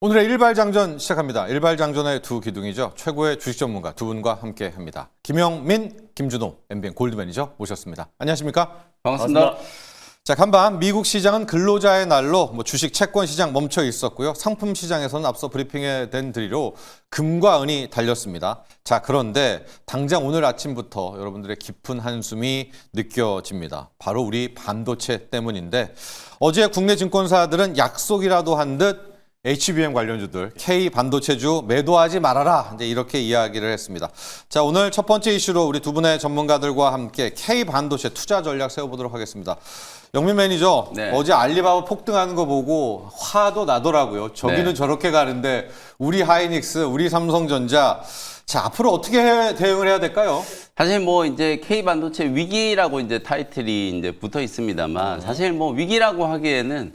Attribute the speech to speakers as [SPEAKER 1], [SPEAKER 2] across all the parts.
[SPEAKER 1] 오늘의 일발장전 시작합니다. 일발장전의 두 기둥이죠. 최고의 주식 전문가 두 분과 함께합니다. 김영민, 김준호, MBN 골드매니저 모셨습니다. 안녕하십니까?
[SPEAKER 2] 반갑습니다.
[SPEAKER 1] 자, 간밤 미국 시장은 근로자의 날로 주식 채권 시장 멈춰 있었고요. 상품 시장에서는 앞서 브리핑에 된 들이로 금과 은이 달렸습니다. 자, 그런데 당장 오늘 아침부터 여러분들의 깊은 한숨이 느껴집니다. 바로 우리 반도체 때문인데 어제 국내 증권사들은 약속이라도 한 듯 HBM 관련주들, K 반도체주 매도하지 말아라. 이제 이렇게 이야기를 했습니다. 자, 오늘 첫 번째 이슈로 우리 두 분의 전문가들과 함께 K 반도체 투자 전략 세워보도록 하겠습니다. 영민 매니저,
[SPEAKER 2] 네.
[SPEAKER 1] 어제 알리바바 폭등하는 거 보고 화도 나더라고요. 저기는
[SPEAKER 2] 네.
[SPEAKER 1] 저렇게 가는데 우리 하이닉스, 우리 삼성전자, 자, 앞으로 어떻게 대응을 해야 될까요?
[SPEAKER 2] 사실 이제 K 반도체 위기라고 이제 타이틀이 이제 붙어 있습니다만 사실 위기라고 하기에는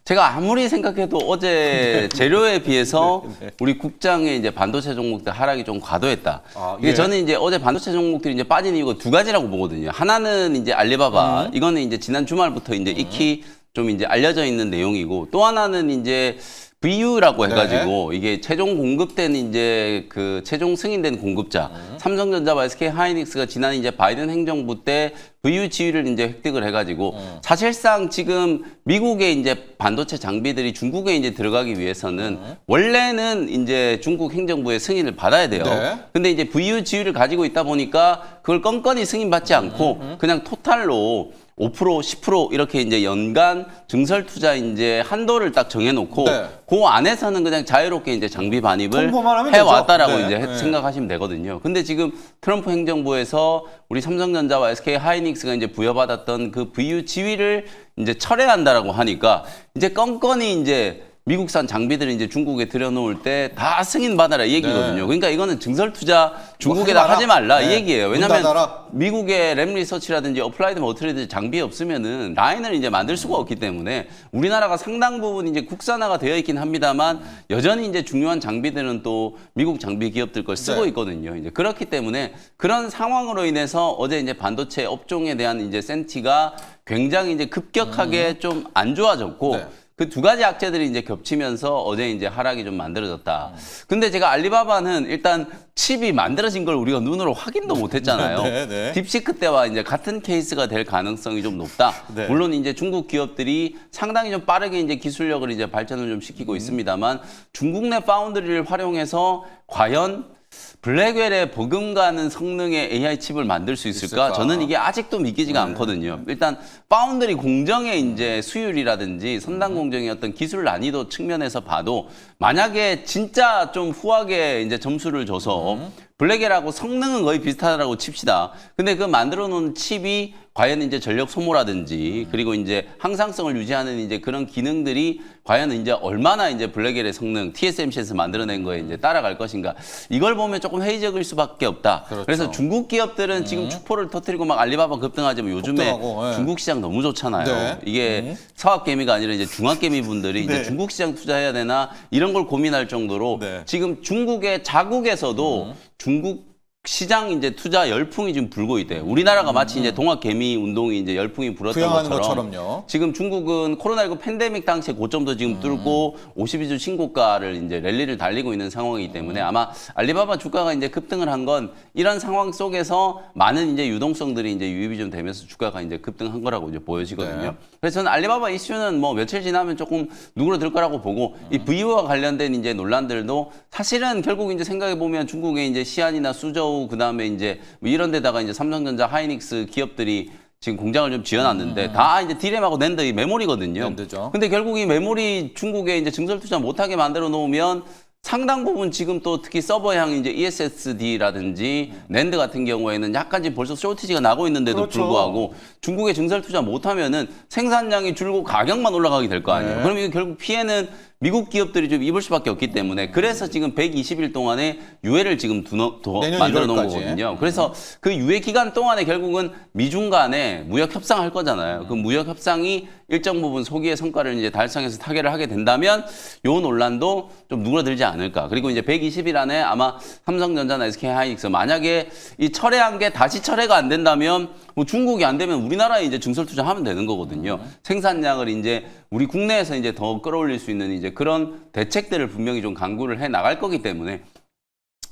[SPEAKER 2] 제가 아무리 생각해도 어제 재료에 비해서 우리 국장의 이제 반도체 종목들 하락이 좀 과도했다. 이게 저는 이제 어제 반도체 종목들이 이제 빠진 이유가 두 가지라고 보거든요. 하나는 이제 알리바바, 이거는 이제 지난 주말부터 이제 익히 좀 이제 알려져 있는 내용이고, 또 하나는 이제 VU라고 해가지고 이게 최종 공급된 이제 그 최종 승인된 공급자 삼성전자와 SK 하이닉스가 지난 이제 바이든 행정부 때 VU 지위를 이제 획득을 해가지고 사실상 지금 미국의 이제 반도체 장비들이 중국에 이제 들어가기 위해서는 원래는 이제 중국 행정부의 승인을 받아야 돼요.
[SPEAKER 1] 네.
[SPEAKER 2] 근데 이제 VU 지위를 가지고 있다 보니까 그걸 건건히 승인받지 않고 그냥 토탈로 5%, 10% 이렇게 이제 연간 증설 투자 이제 한도를 딱 정해놓고
[SPEAKER 1] 네.
[SPEAKER 2] 그 안에서는 그냥 자유롭게 이제 장비 반입을
[SPEAKER 1] 통보만 하면
[SPEAKER 2] 해왔다라고
[SPEAKER 1] 되죠.
[SPEAKER 2] 이제
[SPEAKER 1] 네.
[SPEAKER 2] 생각하시면 되거든요. 근데 지금 트럼프 행정부에서 우리 삼성전자와 SK 하이닉스가 이제 부여받았던 그 VU 지위를 이제 철회한다라고 하니까 이제 건건히 이제 미국산 장비들을 이제 중국에 들여놓을 때 다 승인받아라 이 얘기거든요.
[SPEAKER 1] 네.
[SPEAKER 2] 그러니까 이거는 증설 투자 중국에다 하지 말라 이
[SPEAKER 1] 네.
[SPEAKER 2] 얘기예요.
[SPEAKER 1] 문
[SPEAKER 2] 왜냐하면
[SPEAKER 1] 닫아라.
[SPEAKER 2] 미국의 램 리서치라든지 어플라이드 머티리얼 장비 없으면은 라인을 이제 만들 수가 없기 때문에 우리나라가 상당 부분 이제 국산화가 되어 있긴 합니다만 여전히 이제 중요한 장비들은 또 미국 장비 기업들 걸 쓰고
[SPEAKER 1] 네.
[SPEAKER 2] 있거든요. 이제 그렇기 때문에 그런 상황으로 인해서 어제 이제 반도체 업종에 대한 이제 센티가 굉장히 이제 급격하게 좀 안 좋아졌고
[SPEAKER 1] 네.
[SPEAKER 2] 그 두 가지 악재들이 이제 겹치면서 어제 이제 하락이 좀 만들어졌다. 근데 제가 알리바바는 일단 칩이 만들어진 걸 우리가 눈으로 확인도 못 했잖아요.
[SPEAKER 1] 네, 네.
[SPEAKER 2] 딥시크 때와 이제 같은 케이스가 될 가능성이 좀 높다.
[SPEAKER 1] 네.
[SPEAKER 2] 물론 이제 중국 기업들이 상당히 좀 빠르게 이제 기술력을 이제 발전을 좀 시키고 있습니다만 중국 내 파운드리를 활용해서 과연 블랙웰에 버금가는 성능의 AI 칩을 만들 수 있을까? 저는 이게 아직도 믿기지가 않거든요. 일단 파운드리 공정의 이제 수율이라든지 선단 공정의 어떤 기술 난이도 측면에서 봐도 만약에 진짜 좀 후하게 이제 점수를 줘서 블랙웰하고 성능은 거의 비슷하다고 칩시다. 근데 그 만들어 놓은 칩이 과연 이제 전력 소모라든지 그리고 이제 항상성을 유지하는 이제 그런 기능들이 과연 이제 얼마나 이제 블랙웰의 성능 TSMC에서 만들어낸 거에 이제 따라갈 것인가. 이걸 보면 조금 회의적일 수밖에 없다.
[SPEAKER 1] 그렇죠.
[SPEAKER 2] 그래서 중국 기업들은 지금 축포를 터뜨리고 막 알리바바 급등하지만 요즘에
[SPEAKER 1] 급등하고, 예.
[SPEAKER 2] 중국 시장 너무 좋잖아요.
[SPEAKER 1] 네.
[SPEAKER 2] 이게 서학개미가 아니라 이제 중학개미 분들이 이제
[SPEAKER 1] 네.
[SPEAKER 2] 중국 시장 투자해야 되나 이런 걸 고민할 정도로
[SPEAKER 1] 네.
[SPEAKER 2] 지금 중국의 자국에서도 중국 시장 이제 투자 열풍이 지금 불고 있대요. 우리나라가 마치 이제 동학개미 운동이 이제 열풍이 불었던
[SPEAKER 1] 부양하는
[SPEAKER 2] 것처럼
[SPEAKER 1] 것처럼요.
[SPEAKER 2] 지금 중국은 코로나19 팬데믹 당시에 고점도 지금 뚫고 52주 신고가를 이제 랠리를 달리고 있는 상황이기 때문에 아마 알리바바 주가가 이제 급등을 한 건 이런 상황 속에서 많은 이제 유동성들이 이제 유입이 좀 되면서 주가가 이제 급등한 거라고 이제 보여지거든요.
[SPEAKER 1] 네.
[SPEAKER 2] 그래서 저는 알리바바 이슈는 며칠 지나면 조금 누그러들 거라고 보고 이 VU와 관련된 이제 논란들도 사실은 결국 이제 생각해 보면 중국의 이제 시안이나 수저우 그다음에 이제 이런 데다가 이제 삼성전자 하이닉스 기업들이 지금 공장을 좀 지어놨는데 다 이제 디램하고 낸드 이 메모리거든요.
[SPEAKER 1] 낸드죠.
[SPEAKER 2] 근데 결국 이 메모리 중국에 이제 증설 투자 못하게 만들어 놓으면 상당 부분 지금 또 특히 서버향 이제 ESSD라든지 낸드 같은 경우에는 약간 지금 벌써 쇼티지가 나고 있는데도
[SPEAKER 1] 그렇죠.
[SPEAKER 2] 불구하고 중국에 증설 투자 못하면은 생산량이 줄고 가격만 올라가게 될 거 아니에요.
[SPEAKER 1] 네.
[SPEAKER 2] 그럼 이거 결국 피해는 미국 기업들이 좀 입을 수밖에 없기 때문에 그래서 지금 120일 동안에 유예를 지금
[SPEAKER 1] 내년
[SPEAKER 2] 만들어 놓은
[SPEAKER 1] 1월까지.
[SPEAKER 2] 거거든요. 그래서 그 유예 기간 동안에 결국은 미중 간에 무역 협상할 거잖아요. 그 무역 협상이 일정 부분 소기의 성과를 이제 달성해서 타결을 하게 된다면 요 논란도 좀 누그러들지 않을까. 그리고 이제 120일 안에 아마 삼성전자나 SK 하이닉스 만약에 이 철회한 게 다시 철회가 안 된다면 중국이 안 되면 우리나라에 이제 증설 투자하면 되는 거거든요. 생산량을 이제 우리 국내에서 이제 더 끌어올릴 수 있는 이제 이제 그런 대책들을 분명히 좀 강구를 해 나갈 거기 때문에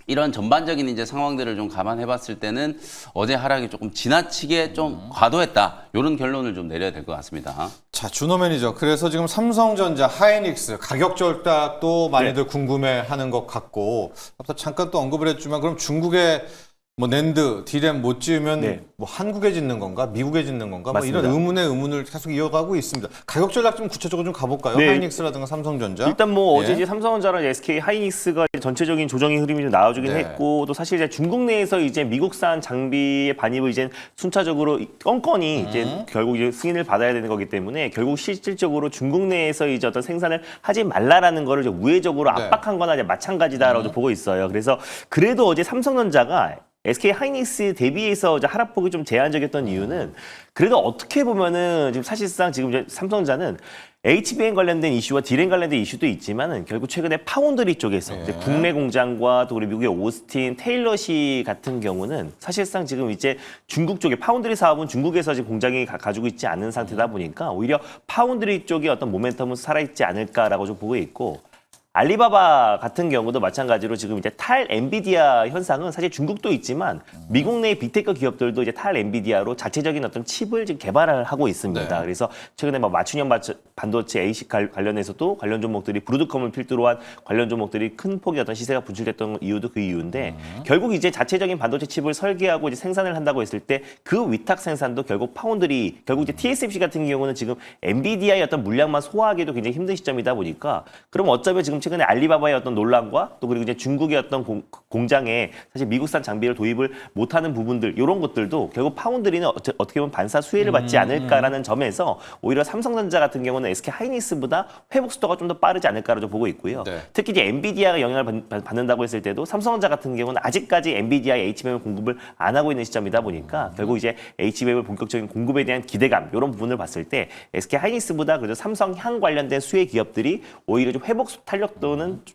[SPEAKER 2] 이런 전반적인 이제 상황들을 좀 감안해 봤을 때는 어제 하락이 조금 지나치게 좀 과도했다. 이런 결론을 좀 내려야 될 것 같습니다.
[SPEAKER 1] 자, 준호 매니저. 그래서 지금 삼성전자, 하이닉스 가격 절단도 많이들 궁금해하는 것 같고, 앞서 잠깐 또 언급을 했지만 그럼 중국의 뭐 낸드, 디램 못 지으면 뭐 한국에 짓는 건가, 미국에 짓는 건가, 뭐 이런 의문의 의문을 계속 이어가고 있습니다. 가격 전략 좀 구체적으로 좀 가볼까요? 하이닉스라든가 삼성전자.
[SPEAKER 3] 일단 뭐 어제 이제 삼성전자랑 SK 하이닉스가 전체적인 조정의 흐름이 좀 나와주긴 했고, 또 사실 이제 중국 내에서 이제 미국산 장비의 반입을 이제 순차적으로 건건이 이제 결국 이제 승인을 받아야 되는 거기 때문에 결국 실질적으로 중국 내에서 이제 어떤 생산을 하지 말라라는 거를 이제 우회적으로 압박한 거나 이제 마찬가지다라고 보고 있어요. 그래서 그래도 어제 삼성전자가 SK 하이닉스 대비해서 이제 하락폭이 좀 제한적이었던 이유는 그래도 어떻게 보면은 지금 사실상 지금 이제 삼성전자는 HBM 관련된 이슈와 D램 관련된 이슈도 있지만은 결국 최근에 파운드리 쪽에서 이제 국내 공장과 또 우리 미국의 오스틴, 테일러시 같은 경우는 사실상 지금 이제 중국 쪽에 파운드리 사업은 중국에서 지금 공장이 가지고 있지 않은 상태다 보니까 오히려 파운드리 쪽에 어떤 모멘텀은 살아있지 않을까라고 좀 보고 있고, 알리바바 같은 경우도 마찬가지로 지금 이제 탈 엔비디아 현상은 사실 중국도 있지만 미국 내 빅테크 기업들도 이제 탈 엔비디아로 자체적인 어떤 칩을 지금 개발을 하고 있습니다. 그래서 최근에 뭐 맞춤형 반도체 ASIC 관련해서도 관련 종목들이 브루드컴을 필두로 한 관련 종목들이 큰 폭의 어떤 시세가 분출됐던 이유도 그 이유인데 결국 이제 자체적인 반도체 칩을 설계하고 이제 생산을 한다고 했을 때 그 위탁 생산도 결국 파운드리, 결국 이제 TSMC 같은 경우는 지금 엔비디아의 어떤 물량만 소화하기도 굉장히 힘든 시점이다 보니까 그럼 어쩌면 지금 최근에 알리바바의 어떤 논란과 또 그리고 이제 중국의 어떤 공장에 사실 미국산 장비를 도입을 못하는 부분들, 이런 것들도 결국 파운드리는 어떻게 보면 반사 수혜를 받지 않을까라는 점에서 오히려 삼성전자 같은 경우는 SK 하이닉스보다 회복 속도가 좀 더 빠르지 않을까라고 보고 있고요. 특히 이제 엔비디아가 영향을 받는다고 했을 때도 삼성전자 같은 경우는 아직까지 엔비디아의 HBM 공급을 안 하고 있는 시점이다 보니까 결국 이제 HBM을 본격적인 공급에 대한 기대감, 이런 부분을 봤을 때 SK 하이닉스보다 그래도 삼성향 관련된 수혜 기업들이 오히려 좀 회복 탄력도는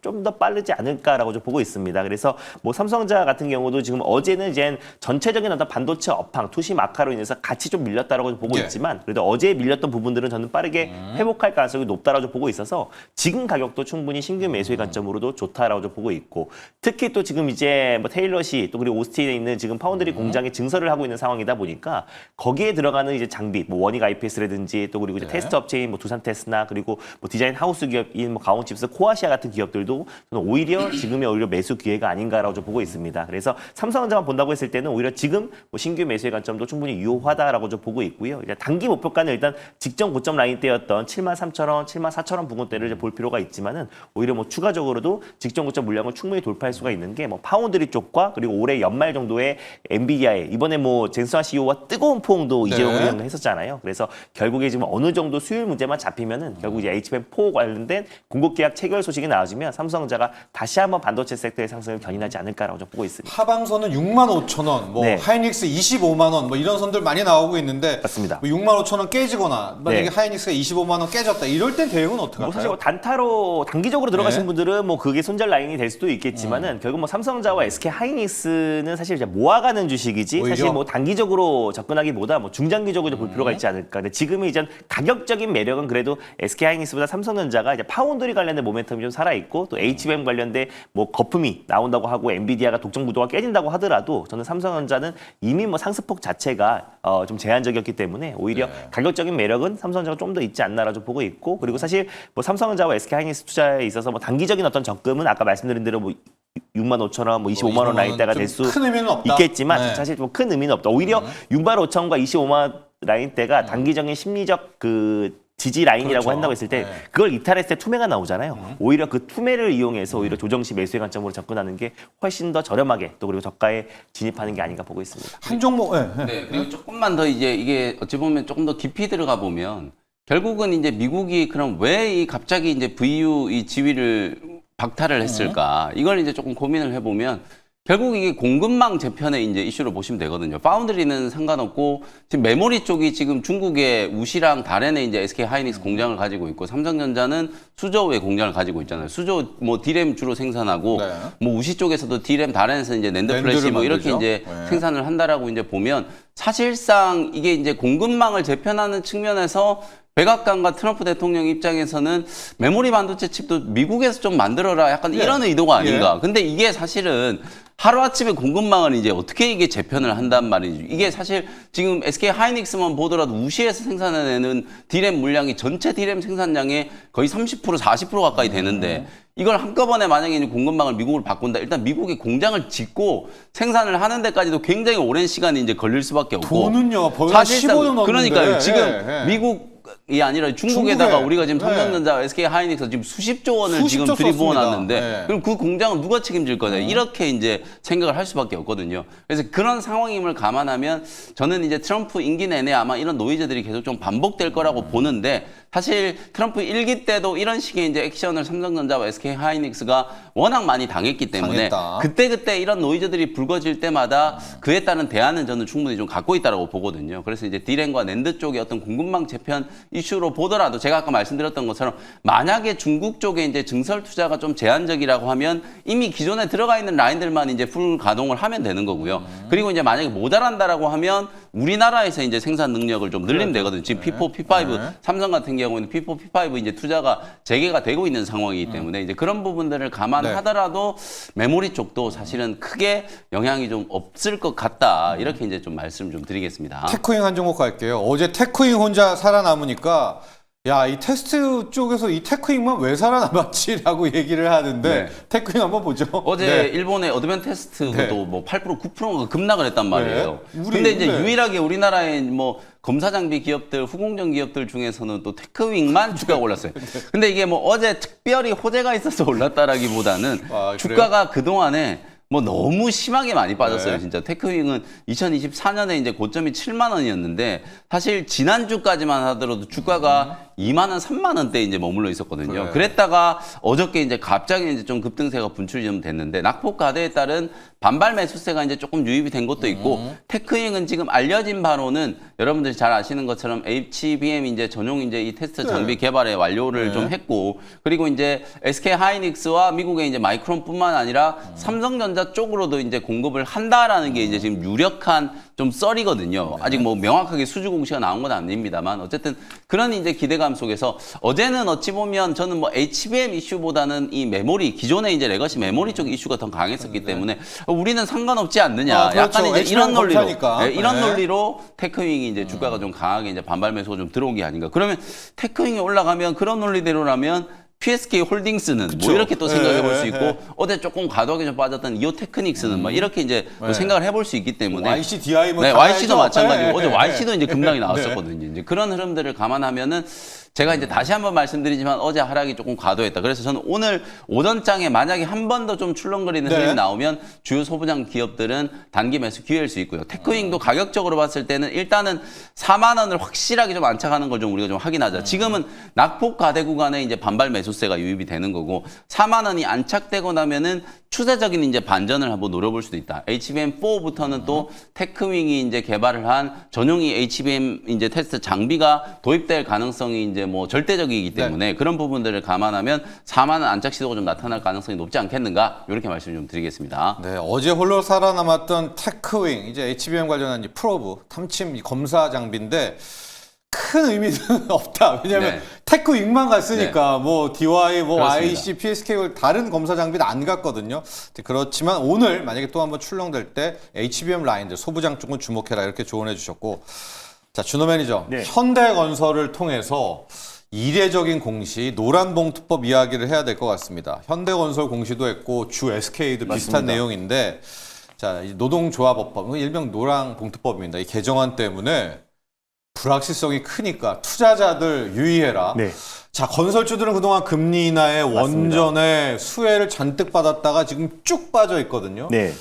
[SPEAKER 3] 좀 더 빠르지 않을까라고 좀 보고 있습니다. 그래서 뭐 삼성전자 같은 경우도 지금 어제는 이제 전체적인 어떤 반도체 업황, 투심 악화로 인해서 같이 좀 밀렸다라고 보고 있지만 그래도 어제 밀렸던 부분들은 저는 빠르게 회복할 가능성이 높다라고 보고 있어서 지금 가격도 충분히 신규 매수의 관점으로도 좋다라고 좀 보고 있고, 특히 또 지금 이제 뭐 테일러시 또 그리고 오스틴에 있는 지금 파운드리 공장에 증설을 하고 있는 상황이다 보니까 거기에 들어가는 이제 장비, 뭐 원익 IPS라든지 또 그리고 이제 테스트 업체인 뭐 두산 테스나 그리고 뭐 디자인 하우스 기업인 뭐 가온칩스, 코아시아 같은 기업들도 저는 오히려 지금이 오히려 매수 기회가 아닌가라고 좀 보고 있습니다. 그래서 삼성전자만 본다고 했을 때는 오히려 지금 뭐 신규 매수의 관점도 충분히 유효하다라고 좀 보고 있고요. 이제 단기 목표가는 일단 직전 고점 라인대였던 73,000원, 74,000원 부근대를 이제 볼 필요가 있지만은 오히려 뭐 추가적으로도 직전 고점 물량을 충분히 돌파할 수가 있는 게 뭐 파운드리 쪽과 그리고 올해 연말 정도에 엔비디아의 이번에 뭐 젠스환 CEO와 뜨거운 포옹도 이재용 의원이 했었잖아요. 그래서 결국에 지금 어느 정도 수율 문제만 잡히면은 결국 이제 HBM4 관련된 공급 계약 체결 소식이 나와주면 삼성전자가 다시 한번 반도체 섹터의 상승을 견인하지 않을까라고 좀 보고 있습니다.
[SPEAKER 1] 하방선은 65,000원, 뭐 하이닉스 25만 원, 뭐 이런 선들 많이 나오고 있는데
[SPEAKER 3] 맞습니다.
[SPEAKER 1] 뭐 65,000원 깨지거나 만약에 하이닉스가 25만 원 깨졌다 이럴 땐 대응은 어떻게 할까요?
[SPEAKER 3] 뭐 사실 뭐 단타로 단기적으로 들어가신 분들은 뭐 그게 손절 라인이 될 수도 있겠지만은 결국 뭐 삼성전자와 SK 하이닉스는 사실 이제 모아가는 주식이지
[SPEAKER 1] 오히려?
[SPEAKER 3] 사실 뭐 단기적으로 접근하기보다 뭐 중장기적으로 볼 필요가 있지 않을까. 근데 지금은 이제 가격적인 매력은 그래도 SK 하이닉스보다 삼성전자가 이제 파운드리 관련된 모멘텀이 좀 살아 있고 또 HBM 관련된 뭐 거품이 나온다고 하고 엔비디아가 독점 구도가 깨진다고 하더라도 저는 삼성전자는 이미 뭐 상승폭 자체가 좀 제한적이었기 때문에 오히려 가격적인 매력은 삼성전자가 좀 더 있지 않나라 좀 보고 있고, 그리고 사실 뭐 삼성전자와 SK 하이닉스 투자에 있어서 뭐 단기적인 어떤 적금은 아까 말씀드린 대로 뭐 65,000원, 뭐 25만 원 라인대가 될 수
[SPEAKER 1] 큰 의미는 없다.
[SPEAKER 3] 있겠지만 사실 좀 큰 의미는 없다. 오히려 65,000원과 25만 원 라인대가 단기적인 심리적 그 지지 라인이라고 한다고 했을 때 그걸 이탈했을 때 투매가 나오잖아요. 오히려 그 투매를 이용해서 오히려 조정시 매수의 관점으로 접근하는 게 훨씬 더 저렴하게 또 그리고 저가에 진입하는 게 아닌가 보고 있습니다.
[SPEAKER 1] 한 종목,
[SPEAKER 2] 네, 그리고 조금만 더 이제 이게 어찌 보면 조금 더 깊이 들어가 보면 결국은 이제 미국이 그럼 왜 이 갑자기 이제 VU 이 지위를 박탈을 했을까? 이걸 이제 조금 고민을 해보면 결국 이게 공급망 재편의 이제 이슈로 보시면 되거든요. 파운드리는 상관없고 지금 메모리 쪽이 지금 중국의 우시랑 다롄에 이제 SK 하이닉스 공장을 가지고 있고 삼성전자는 수저우에 공장을 가지고 있잖아요. 수저 뭐 D램 주로 생산하고 뭐 우시 쪽에서도 D램 다롄에서 이제 낸드 플래시 뭐 이렇게 이제 생산을 한다라고 이제 보면 사실상 이게 이제 공급망을 재편하는 측면에서 백악관과 트럼프 대통령 입장에서는 메모리 반도체 칩도 미국에서 좀 만들어라 약간 이런 의도가 아닌가. 근데 이게 사실은 하루아침에 공급망을 이제 어떻게 이게 재편을 한단 말이죠. 이게 사실 지금 SK 하이닉스만 보더라도 우시에서 생산해내는 디램 물량이 전체 디램 생산량의 거의 30% 40% 가까이 되는데 이걸 한꺼번에 만약에 이제 공급망을 미국으로 바꾼다. 일단 미국이 공장을 짓고 생산을 하는 데까지도 굉장히 오랜 시간이 이제 걸릴 수밖에 없고.
[SPEAKER 1] 돈은요, 벌써 15년 넘는데.
[SPEAKER 2] 그러니까요. 지금
[SPEAKER 1] 예, 예.
[SPEAKER 2] 미국이 아니라 중국에다가
[SPEAKER 1] 중국에.
[SPEAKER 2] 우리가 지금
[SPEAKER 1] 네.
[SPEAKER 2] 삼성전자, SK 하이닉스 지금 수십조 원을 지금
[SPEAKER 1] 수십조
[SPEAKER 2] 들이부어
[SPEAKER 1] 썼습니다.
[SPEAKER 2] 놨는데
[SPEAKER 1] 네.
[SPEAKER 2] 그럼 그 공장은 누가 책임질 거냐 이렇게 이제 생각을 할 수밖에 없거든요. 그래서 그런 상황임을 감안하면 저는 이제 트럼프 임기 내내 아마 이런 노이즈들이 계속 좀 반복될 거라고 보는데 사실 트럼프 1기 때도 이런 식의 이제 액션을 삼성전자와 SK 하이닉스가 워낙 많이 당했기 때문에
[SPEAKER 1] 당했다.
[SPEAKER 2] 그때 이런 노이즈들이 불거질 때마다 그에 따른 대안은 저는 충분히 좀 갖고 있다고 보거든요. 그래서 이제 디램과 낸드 쪽의 어떤 공급망 재편 이슈로 보더라도 제가 아까 말씀드렸던 것처럼 만약에 중국 쪽에 이제 증설 투자가 좀 제한적이라고 하면 이미 기존에 들어가 있는 라인들만 이제 풀 가동을 하면 되는 거고요. 그리고 이제 만약에 모자란다라고 하면 우리나라에서 이제 생산 능력을 좀 늘리면 되거든요. 지금 P4, P5 삼성 같은 경우에는 P4, P5 이제 투자가 재개가 되고 있는 상황이기 때문에 이제 그런 부분들을 감안하더라도 메모리 쪽도 사실은 크게 영향이 좀 없을 것 같다. 이렇게 이제 좀 말씀 좀 드리겠습니다.
[SPEAKER 1] 테크윙 한 종목 갈게요. 어제 테크윙 혼자 살아남으니까 야, 이 테스트 쪽에서 이 테크윙만 왜 살아남았지라고 얘기를 하는데
[SPEAKER 2] 네.
[SPEAKER 1] 테크윙 한번 보죠.
[SPEAKER 2] 어제
[SPEAKER 1] 네.
[SPEAKER 2] 일본의 어드밴테스트도
[SPEAKER 1] 네.
[SPEAKER 2] 뭐 8% 9%가 급락을 했단 말이에요.
[SPEAKER 1] 네.
[SPEAKER 2] 근데 이제
[SPEAKER 1] 네.
[SPEAKER 2] 유일하게 우리나라의 뭐 검사 장비 기업들, 후공정 기업들 중에서는 또 테크윙만 주가가 올랐어요. 근데 이게 뭐 어제 특별히 호재가 있어서 올랐다라기보다는
[SPEAKER 1] 아, 그래요?
[SPEAKER 2] 주가가 그동안에 뭐 너무 심하게 많이 빠졌어요.
[SPEAKER 1] 네.
[SPEAKER 2] 진짜 테크윙은 2024년에 이제 고점이 7만 원이었는데 사실 지난주까지만 하더라도 주가가 2만 원, 3만 원대 이제 머물러 있었거든요.
[SPEAKER 1] 그래요.
[SPEAKER 2] 그랬다가 어저께 이제 갑자기 이제 좀 급등세가 분출이 좀 됐는데 낙폭 가대에 따른 반발 매수세가 이제 조금 유입이 된 것도 있고 테크윙은 지금 알려진 바로는 여러분들이 잘 아시는 것처럼 HBM 이제 전용 이제 이 테스트 장비 개발에 완료를 좀 했고 그리고 이제 SK 하이닉스와 미국의 이제 마이크론뿐만 아니라 삼성전자 쪽으로도 이제 공급을 한다라는 게 이제 지금 유력한 좀 썰이거든요. 아직 뭐 명확하게 수주 공시가 나온 건 아닙니다만 어쨌든 그런 이제 기대감 속에서 어제는 어찌 보면 저는 뭐 HBM 이슈보다는 이 메모리 기존의 이제 레거시 메모리 쪽 이슈가 더 강했었기 때문에 우리는 상관없지 않느냐.
[SPEAKER 1] 아, 그렇죠.
[SPEAKER 2] 약간 이제 이런 논리로
[SPEAKER 1] 검사니까.
[SPEAKER 2] 네, 이런
[SPEAKER 1] 네.
[SPEAKER 2] 논리로 테크윙이 이제 주가가 좀 강하게 이제 반발 매수가 좀 들어온 게 아닌가. 그러면 테크윙이 올라가면 그런 논리대로라면 PSK 홀딩스는
[SPEAKER 1] 그쵸.
[SPEAKER 2] 뭐 이렇게 또 생각해 볼 수
[SPEAKER 1] 예,
[SPEAKER 2] 있고
[SPEAKER 1] 예.
[SPEAKER 2] 어제 조금 과도하게 좀 빠졌던 이오 테크닉스는 막 이렇게 이제 또 생각을 해볼 수 있기 때문에
[SPEAKER 1] YCDI 뭐
[SPEAKER 2] 네,
[SPEAKER 1] 다
[SPEAKER 2] YC도
[SPEAKER 1] 알죠?
[SPEAKER 2] 마찬가지고
[SPEAKER 1] 네,
[SPEAKER 2] 어제
[SPEAKER 1] 네,
[SPEAKER 2] YC도 이제 급락이
[SPEAKER 1] 네.
[SPEAKER 2] 나왔었거든요. 이제 그런 흐름들을 감안하면은 제가 이제 다시 한번 말씀드리지만 어제 하락이 조금 과도했다. 그래서 저는 오늘 오전장에 만약에 한 번 더 좀 출렁거리는
[SPEAKER 1] 네.
[SPEAKER 2] 흐름이 나오면 주요 소부장 기업들은 단기 매수 기회일 수 있고요. 테크윙도 가격적으로 봤을 때는 일단은 4만 원을 확실하게 좀 안착하는 걸 좀 우리가 좀 확인하자. 지금은 낙폭 가대 구간에 이제 반발 매수세가 유입이 되는 거고 4만 원이 안착되고 나면은 추세적인 이제 반전을 한번 노려볼 수도 있다. HBM4부터는 또 테크윙이 이제 개발을 한 전용이 HBM 이제 테스트 장비가 도입될 가능성이 이제 뭐 절대적이기 때문에 그런 부분들을 감안하면 4만 원 안착 시도가 좀 나타날 가능성이 높지 않겠는가 이렇게 말씀 좀 드리겠습니다.
[SPEAKER 1] 네, 어제 홀로 살아남았던 테크윙, 이제 HBM 관련한 이제 프로브, 탐침 이 검사 장비인데 큰 의미는 없다. 왜냐하면
[SPEAKER 2] 네.
[SPEAKER 1] 테크윙만 갔으니까 뭐 DY, 뭐
[SPEAKER 2] 그렇습니다.
[SPEAKER 1] IC, PSK 다른 검사 장비는 안 갔거든요. 그렇지만 오늘 만약에 또 한번 출렁될 때 HBM 라인들 소부장 쪽은 주목해라 이렇게 조언해 주셨고, 자 준호 매니저,
[SPEAKER 3] 네.
[SPEAKER 1] 현대건설을 통해서 이례적인 공시, 노란봉투법 이야기를 해야 될 것 같습니다. 현대건설 공시도 했고 주 SK도 비슷한
[SPEAKER 3] 맞습니다.
[SPEAKER 1] 내용인데, 자 이 노동조합법, 일명 노란봉투법입니다. 이 개정안 때문에 불확실성이 크니까 투자자들 유의해라.
[SPEAKER 3] 네.
[SPEAKER 1] 자, 건설주들은 그동안 금리 인하에 원전에 수혜를 잔뜩 받았다가 지금 쭉 빠져 있거든요.
[SPEAKER 3] 네.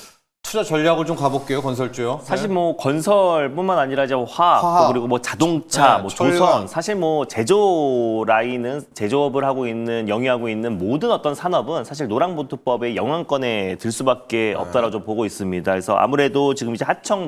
[SPEAKER 1] 투자 전략을 좀 가볼게요, 건설주요.
[SPEAKER 3] 사실
[SPEAKER 1] 네.
[SPEAKER 3] 뭐 건설뿐만 아니라 이제 화학, 또 그리고 뭐 자동차,
[SPEAKER 1] 네,
[SPEAKER 3] 뭐
[SPEAKER 1] 철강.
[SPEAKER 3] 조선, 사실 뭐 제조 라인은 제조업을 하고 있는 영위하고 있는 모든 어떤 산업은 사실 노란봉투법의 영향권에 들 수밖에 없다라고 좀 보고 있습니다. 그래서 아무래도 지금 이제 하청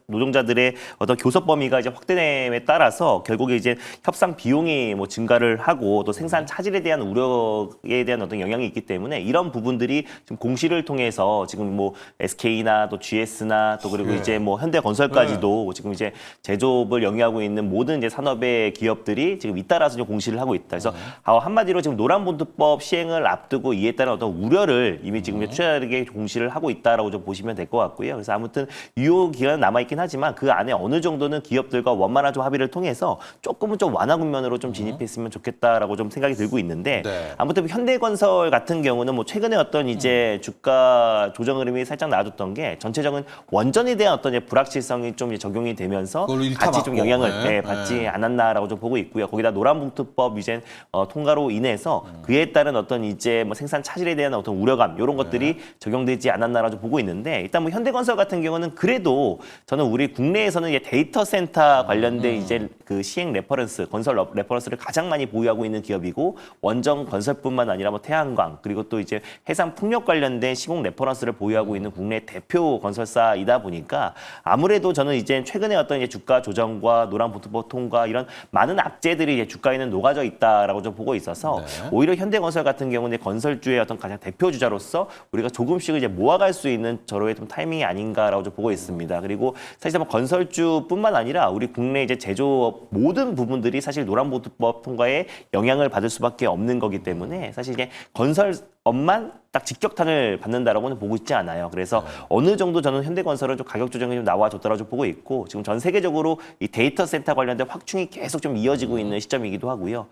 [SPEAKER 3] 노동자들의 어떤 교섭 범위가 이제 확대됨에 따라서 결국에 이제 협상 비용이 뭐 증가를 하고 또 생산 차질에 대한 우려에 대한 어떤 영향이 있기 때문에 이런 부분들이 지금 공시를 통해서 지금 뭐 SK SR이나 또 GS나 또 그리고
[SPEAKER 1] 예.
[SPEAKER 3] 이제 뭐 현대건설까지도 지금 이제 제조업을 영위하고 있는 모든 이제 산업의 기업들이 지금 잇따라서 좀 공시를 하고 있다. 그래서 한마디로 지금 노란봉투법 시행을 앞두고 이에 따른 어떤 우려를 이미 지금 투자자에게 공시를 하고 있다라고 좀 보시면 될 것 같고요. 그래서 아무튼 유효 기간은 남아 있긴 하지만 그 안에 어느 정도는 기업들과 원만한 좀 합의를 통해서 조금은 좀 완화 국면으로 좀 진입했으면 좋겠다라고 좀 생각이 들고 있는데
[SPEAKER 1] 네.
[SPEAKER 3] 아무튼 현대건설 같은 경우는 뭐 최근에 어떤 이제 주가 조정 흐름이 살짝 나와줬던 게 전체적인 원전에 대한 어떤 이제 불확실성이 좀 이제 적용이 되면서
[SPEAKER 1] 그걸로 일타
[SPEAKER 3] 같이 좀
[SPEAKER 1] 맞고.
[SPEAKER 3] 영향을
[SPEAKER 1] 네.
[SPEAKER 3] 받지 않았나라고 좀 보고 있고요. 거기다 노란봉투법 이제 통과로 인해서 그에 따른 어떤 이제 뭐 생산 차질에 대한 어떤 우려감 이런 것들이 적용되지 않았나라고 좀 보고 있는데 일단 뭐 현대건설 같은 경우는 그래도 저는 우리 국내에서는 이제 데이터 센터 관련된 이제 그 시행 레퍼런스 건설 레퍼런스를 가장 많이 보유하고 있는 기업이고 원전 건설뿐만 아니라 뭐 태양광 그리고 또 이제 해상 풍력 관련된 시공 레퍼런스를 보유하고 있는 국내 대표 건설사이다 보니까 아무래도 저는 이제 최근에 어떤 이제 주가 조정과 노란봉투법 통과 이런 많은 악재들이 이제 주가에는 녹아져 있다라고 좀 보고 있어서
[SPEAKER 1] 네.
[SPEAKER 3] 오히려 현대건설 같은 경우는 건설주의 어떤 가장 대표 주자로서 우리가 조금씩 이제 모아갈 수 있는 저로의 좀 타이밍이 아닌가라고 좀 보고 있습니다. 그리고 사실 뭐 건설주뿐만 아니라 우리 국내 이제 제조업 모든 부분들이 사실 노란봉투법 통과에 영향을 받을 수밖에 없는 거기 때문에 사실 이제 건설업만 딱 직격탄을 받는다라고는 보고 있지 않아요. 그래서 어느 정도 저는 현대건설은 좀 가격 조정이 좀 나와줬다라고 좀 보고 있고 지금 전 세계적으로 이 데이터 센터 관련된 확충이 계속 좀 이어지고 있는 시점이기도 하고요.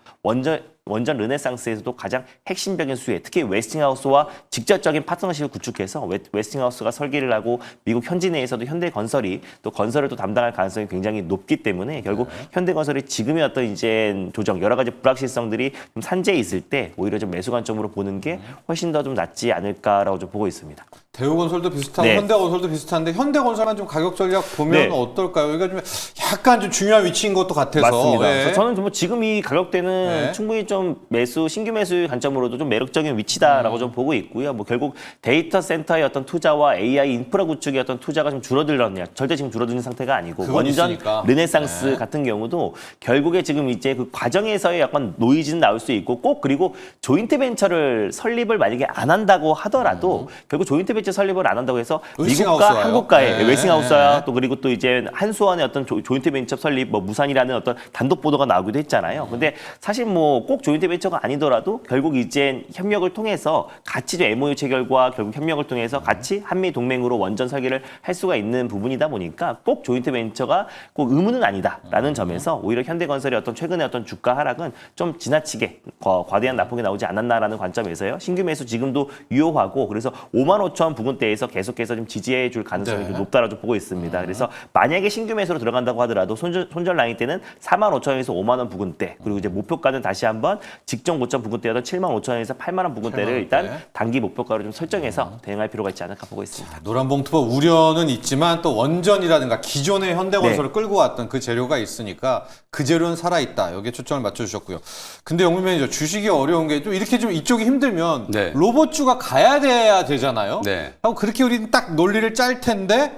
[SPEAKER 3] 원전 르네상스에서도 가장 핵심적인 수혜, 특히 웨스팅하우스와 직접적인 파트너십을 구축해서 웨스팅하우스가 설계를 하고 미국 현지 내에서도 현대건설이 또 건설을 또 담당할 가능성이 굉장히 높기 때문에 결국 현대건설이 지금의 어떤 이제 조정 여러 가지 불확실성들이 좀 산재해 있을 때 오히려 좀 매수 관점으로 보는 게 훨씬 더 좀 낫지 않을까라고 좀 보고 있습니다.
[SPEAKER 1] 대우건설도 비슷하고
[SPEAKER 3] 네.
[SPEAKER 1] 현대건설도 비슷한데 현대건설만 좀 가격 전략 보면
[SPEAKER 3] 네.
[SPEAKER 1] 어떨까요? 이게 좀 약간 좀 중요한 위치인 것도 같아서.
[SPEAKER 3] 맞습니다.
[SPEAKER 1] 예.
[SPEAKER 3] 그래서 저는 뭐 지금 이 가격대는
[SPEAKER 1] 네.
[SPEAKER 3] 충분히 좀 신규 매수 관점으로도 좀 매력적인 위치다라고 좀 보고 있고요. 뭐 결국 데이터 센터의 어떤 투자와 AI 인프라 구축의 어떤 투자가 좀 줄어들었냐? 절대 지금 줄어드는 상태가 아니고
[SPEAKER 1] 그건
[SPEAKER 3] 원전
[SPEAKER 1] 있으니까.
[SPEAKER 3] 르네상스
[SPEAKER 1] 네.
[SPEAKER 3] 같은 경우도 결국에 지금 이제 그 과정에서의 약간 노이즈는 나올 수 있고 꼭 그리고 조인트 벤처를 설립을 만약에 안 한다고 하더라도 결국 조인트 벤처 설립을 안 한다고 해서
[SPEAKER 1] 웨스팅하우스와요.
[SPEAKER 3] 미국과 한국과의
[SPEAKER 1] 네.
[SPEAKER 3] 웨스팅하우스와
[SPEAKER 1] 네.
[SPEAKER 3] 또 그리고 또 이제 한수원의 어떤 조인트 벤처 설립 뭐 무산이라는 어떤 단독 보도가 나오기도 했잖아요. 근데 사실 뭐 꼭 조인트 벤처가 아니더라도 결국 이제 협력을 통해서 같이 좀 MOU 체결과 결국 협력을 통해서 같이 한미 동맹으로 원전 설계를 할 수가 있는 부분이다 보니까 꼭 조인트 벤처가 꼭 의무는 아니다라는 점에서 오히려 현대건설의 어떤 최근의 어떤 주가 하락은 좀 지나치게 과대한 낙폭이 나오지 않았나라는 관점에서요. 신규 매수 지금도 유효하고 그래서 55,000원 부근대에서 계속해서 좀 지지해 줄 가능성이
[SPEAKER 1] 네.
[SPEAKER 3] 좀 높다라고 보고 있습니다. 그래서 만약에 신규 매수로 들어간다고 하더라도 손절 라인 때는 45,000원에서 5만 원 부근대 그리고 이제 목표가는 다시 한번 직전 고점 부근대였던 75,000원에서 8만 원 부근대를
[SPEAKER 1] 8만
[SPEAKER 3] 일단
[SPEAKER 1] 원대.
[SPEAKER 3] 단기 목표가로 좀 설정해서 대응할 필요가 있지 않을까 보고 있습니다.
[SPEAKER 1] 노란봉투법 우려는 있지만 또 원전이라든가 기존의 현대건설을
[SPEAKER 3] 네.
[SPEAKER 1] 끌고 왔던 그 재료가 있으니까 그 재료는 살아있다. 여기에 초점을 맞춰주셨고요. 근데 영민 매니저 주식이 어려운 게 좀 이렇게 좀 이쪽이 힘들면
[SPEAKER 2] 네.
[SPEAKER 1] 로봇주가 가야 돼야 되잖아요.
[SPEAKER 2] 네.
[SPEAKER 1] 하고 그렇게 우리는 딱 논리를 짤 텐데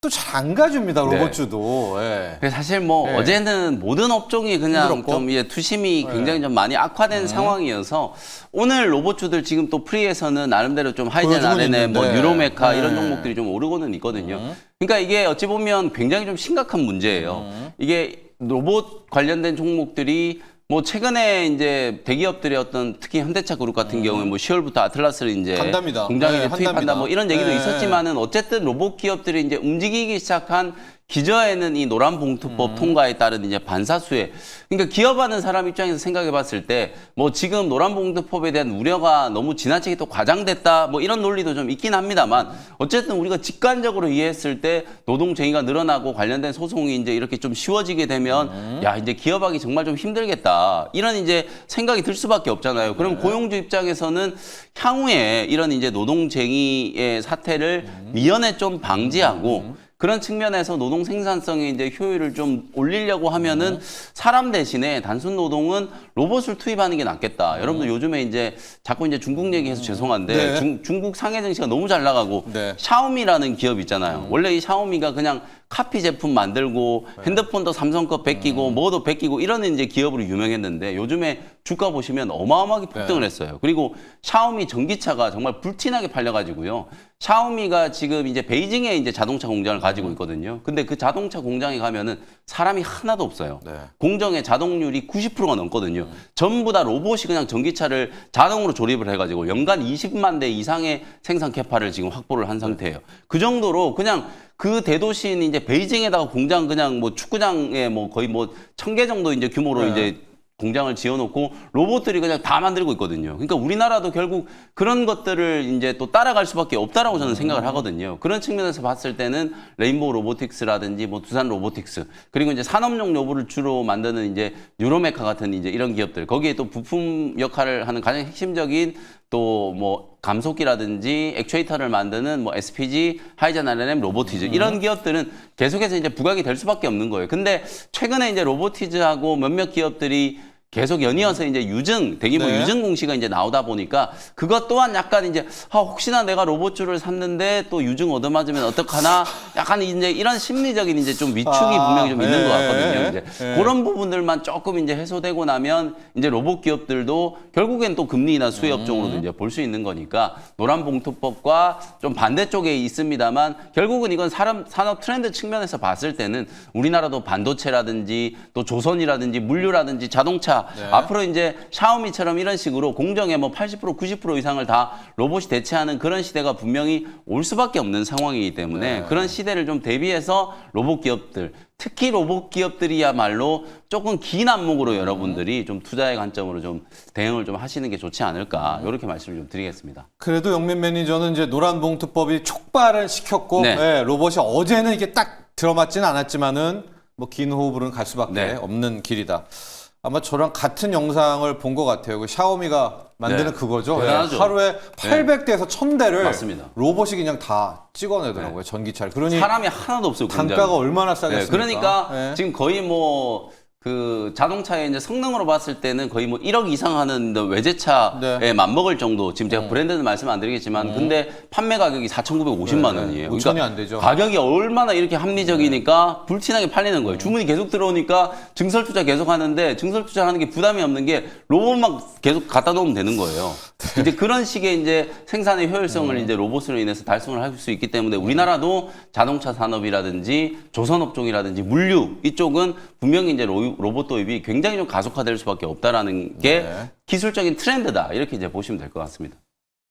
[SPEAKER 1] 또 잘 안 가줍니다.
[SPEAKER 2] 네.
[SPEAKER 1] 로봇주도. 예.
[SPEAKER 2] 그래서 사실 뭐
[SPEAKER 1] 네.
[SPEAKER 2] 어제는 모든 업종이 그냥
[SPEAKER 1] 힘들었고.
[SPEAKER 2] 좀 투심이 굉장히 좀 많이 악화된 상황이어서 오늘 로봇주들 지금 또 프리에서는 나름대로 좀 하이젠
[SPEAKER 1] 보여주고는
[SPEAKER 2] RNA 뭐
[SPEAKER 1] 있는데.
[SPEAKER 2] 유로메카
[SPEAKER 1] 네.
[SPEAKER 2] 이런 종목들이 좀 오르고는 있거든요. 그러니까 이게 어찌 보면 굉장히 좀 심각한 문제예요. 이게 로봇 관련된 종목들이 뭐 최근에 이제 대기업들의 어떤 특히 현대차 그룹 같은 경우에 뭐 10월부터 아틀라스를 이제
[SPEAKER 1] 간답니다.
[SPEAKER 2] 공장에
[SPEAKER 1] 네,
[SPEAKER 2] 이제 투입한다
[SPEAKER 1] 한답니다.
[SPEAKER 2] 뭐 이런 얘기도
[SPEAKER 1] 네.
[SPEAKER 2] 있었지만은 어쨌든 로봇 기업들이 이제 움직이기 시작한 기저에는 이 노란봉투법 통과에 따른 이제 반사수혜. 그러니까 기업하는 사람 입장에서 생각해 봤을 때 뭐 지금 노란봉투법에 대한 우려가 너무 지나치게 또 과장됐다 뭐 이런 논리도 좀 있긴 합니다만 어쨌든 우리가 직관적으로 이해했을 때 노동쟁의가 늘어나고 관련된 소송이 이제 이렇게 좀 쉬워지게 되면 야, 이제 기업하기 정말 좀 힘들겠다. 이런 이제 생각이 들 수밖에 없잖아요. 그럼 고용주 입장에서는 향후에 이런 이제 노동쟁의의 사태를 미연에 좀 방지하고 그런 측면에서 노동 생산성의 이제 효율을 좀 올리려고 하면은 사람 대신에 단순 노동은 로봇을 투입하는 게 낫겠다. 여러분들 요즘에 이제 자꾸 이제 중국 얘기해서 죄송한데
[SPEAKER 1] 네.
[SPEAKER 2] 중국 상해 증시가 너무 잘 나가고
[SPEAKER 1] 네.
[SPEAKER 2] 샤오미라는 기업 있잖아요. 원래 이 샤오미가 그냥 카피 제품 만들고 핸드폰도 삼성 거 베끼고 뭐도 베끼고 이런 이제 기업으로 유명했는데 요즘에 주가 보시면 어마어마하게 폭등을 했어요. 그리고 샤오미 전기차가 정말 불티나게 팔려가지고요. 샤오미가 지금 이제 베이징에 이제 자동차 공장을 가지고 있거든요. 근데 그 자동차 공장에 가면은 사람이 하나도 없어요.
[SPEAKER 1] 네.
[SPEAKER 2] 공정의 자동률이 90%가 넘거든요. 전부 다 로봇이 그냥 전기차를 자동으로 조립을 해가지고 연간 20만 대 이상의 생산 캐파를 지금 확보를 한 상태예요. 그 정도로 그냥 그 대도시인 이제 베이징에다가 공장 그냥 뭐 축구장에 뭐 거의 뭐 1000개 정도 이제 규모로
[SPEAKER 1] 네.
[SPEAKER 2] 이제 공장을 지어놓고 로봇들이 그냥 다 만들고 있거든요. 그러니까 우리나라도 결국 그런 것들을 이제 또 따라갈 수밖에 없다라고 저는 생각을 하거든요. 그런 측면에서 봤을 때는 레인보우 로보틱스라든지 뭐 두산 로보틱스 그리고 이제 산업용 로봇을 주로 만드는 이제 뉴로메카 같은 이제 이런 기업들 거기에 또 부품 역할을 하는 가장 핵심적인 또 뭐 감속기라든지 액추에이터를 만드는 뭐 SPG, 하이젠 R&M, 로보티즈 이런 기업들은 계속해서 이제 부각이 될 수밖에 없는 거예요. 근데 최근에 이제 로보티즈하고 몇몇 기업들이 계속 연이어서 이제 유증, 대규모
[SPEAKER 1] 네.
[SPEAKER 2] 유증 공시가 이제 나오다 보니까 그것 또한 약간 이제 혹시나 내가 로봇줄을 샀는데 또 유증 얻어맞으면 어떡하나 약간 이제 이런 심리적인 이제 좀 위축이 분명히 좀 있는 것 같거든요. 이제 그런 부분들만 조금 이제 해소되고 나면 이제 로봇 기업들도 결국엔 또 금리나 수혜 업종으로도 이제 볼 수 있는 거니까 노란봉투법과 좀 반대쪽에 있습니다만 결국은 이건 산업 트렌드 측면에서 봤을 때는 우리나라도 반도체라든지 또 조선이라든지 물류라든지 자동차 앞으로 이제 샤오미처럼 이런 식으로 공정의 뭐 80% 90% 이상을 다 로봇이 대체하는 그런 시대가 분명히 올 수밖에 없는 상황이기 때문에 그런 시대를 좀 대비해서 로봇 기업들 특히 로봇 기업들이야말로 조금 긴 안목으로 여러분들이 좀 투자의 관점으로 좀 대응을 좀 하시는 게 좋지 않을까 이렇게 말씀을 좀 드리겠습니다.
[SPEAKER 1] 그래도 영민 매니저는 이제 노란봉투법이 촉발을 시켰고
[SPEAKER 2] 네.
[SPEAKER 1] 예, 로봇이 어제는 이게 딱 들어맞지는 않았지만은 뭐 긴 호흡으로는 갈 수밖에
[SPEAKER 2] 네.
[SPEAKER 1] 없는 길이다. 아마 저랑 같은 영상을 본 것 같아요. 그 샤오미가 만드는
[SPEAKER 2] 네.
[SPEAKER 1] 그거죠. 예,
[SPEAKER 2] 대단하죠.
[SPEAKER 1] 하루에 800대에서 1000대를
[SPEAKER 2] 맞습니다.
[SPEAKER 1] 로봇이 그냥 다 찍어내더라고요. 전기차를. 그러니
[SPEAKER 2] 사람이 하나도 없어요.
[SPEAKER 1] 단가가
[SPEAKER 2] 공장에.
[SPEAKER 1] 얼마나
[SPEAKER 2] 네,
[SPEAKER 1] 싸겠습니까?
[SPEAKER 2] 그러니까
[SPEAKER 1] 예.
[SPEAKER 2] 지금 거의 뭐 그 자동차의 이제 성능으로 봤을 때는 거의 뭐 1억 이상 하는 외제차에
[SPEAKER 1] 네.
[SPEAKER 2] 맞먹을 정도. 지금 제가 브랜드는 말씀 안 드리겠지만 근데 판매 가격이 4,950만 원이에요.
[SPEAKER 1] 5천이 안 되죠.
[SPEAKER 2] 가격이 얼마나 이렇게 합리적이니까 불티나게 팔리는 거예요. 주문이 계속 들어오니까 증설 투자 계속 하는데 증설 투자하는 게 부담이 없는 게 로봇만 계속 갖다 놓으면 되는 거예요. 이제 그런 식의 이제 생산의 효율성을 이제 로봇으로 인해서 달성을 할 수 있기 때문에 우리나라도 자동차 산업이라든지 조선업종이라든지 물류 이쪽은 분명히 이제 로봇 도입이 굉장히 좀 가속화될 수밖에 없다라는 게 기술적인 트렌드다 이렇게 이제 보시면 될 것 같습니다.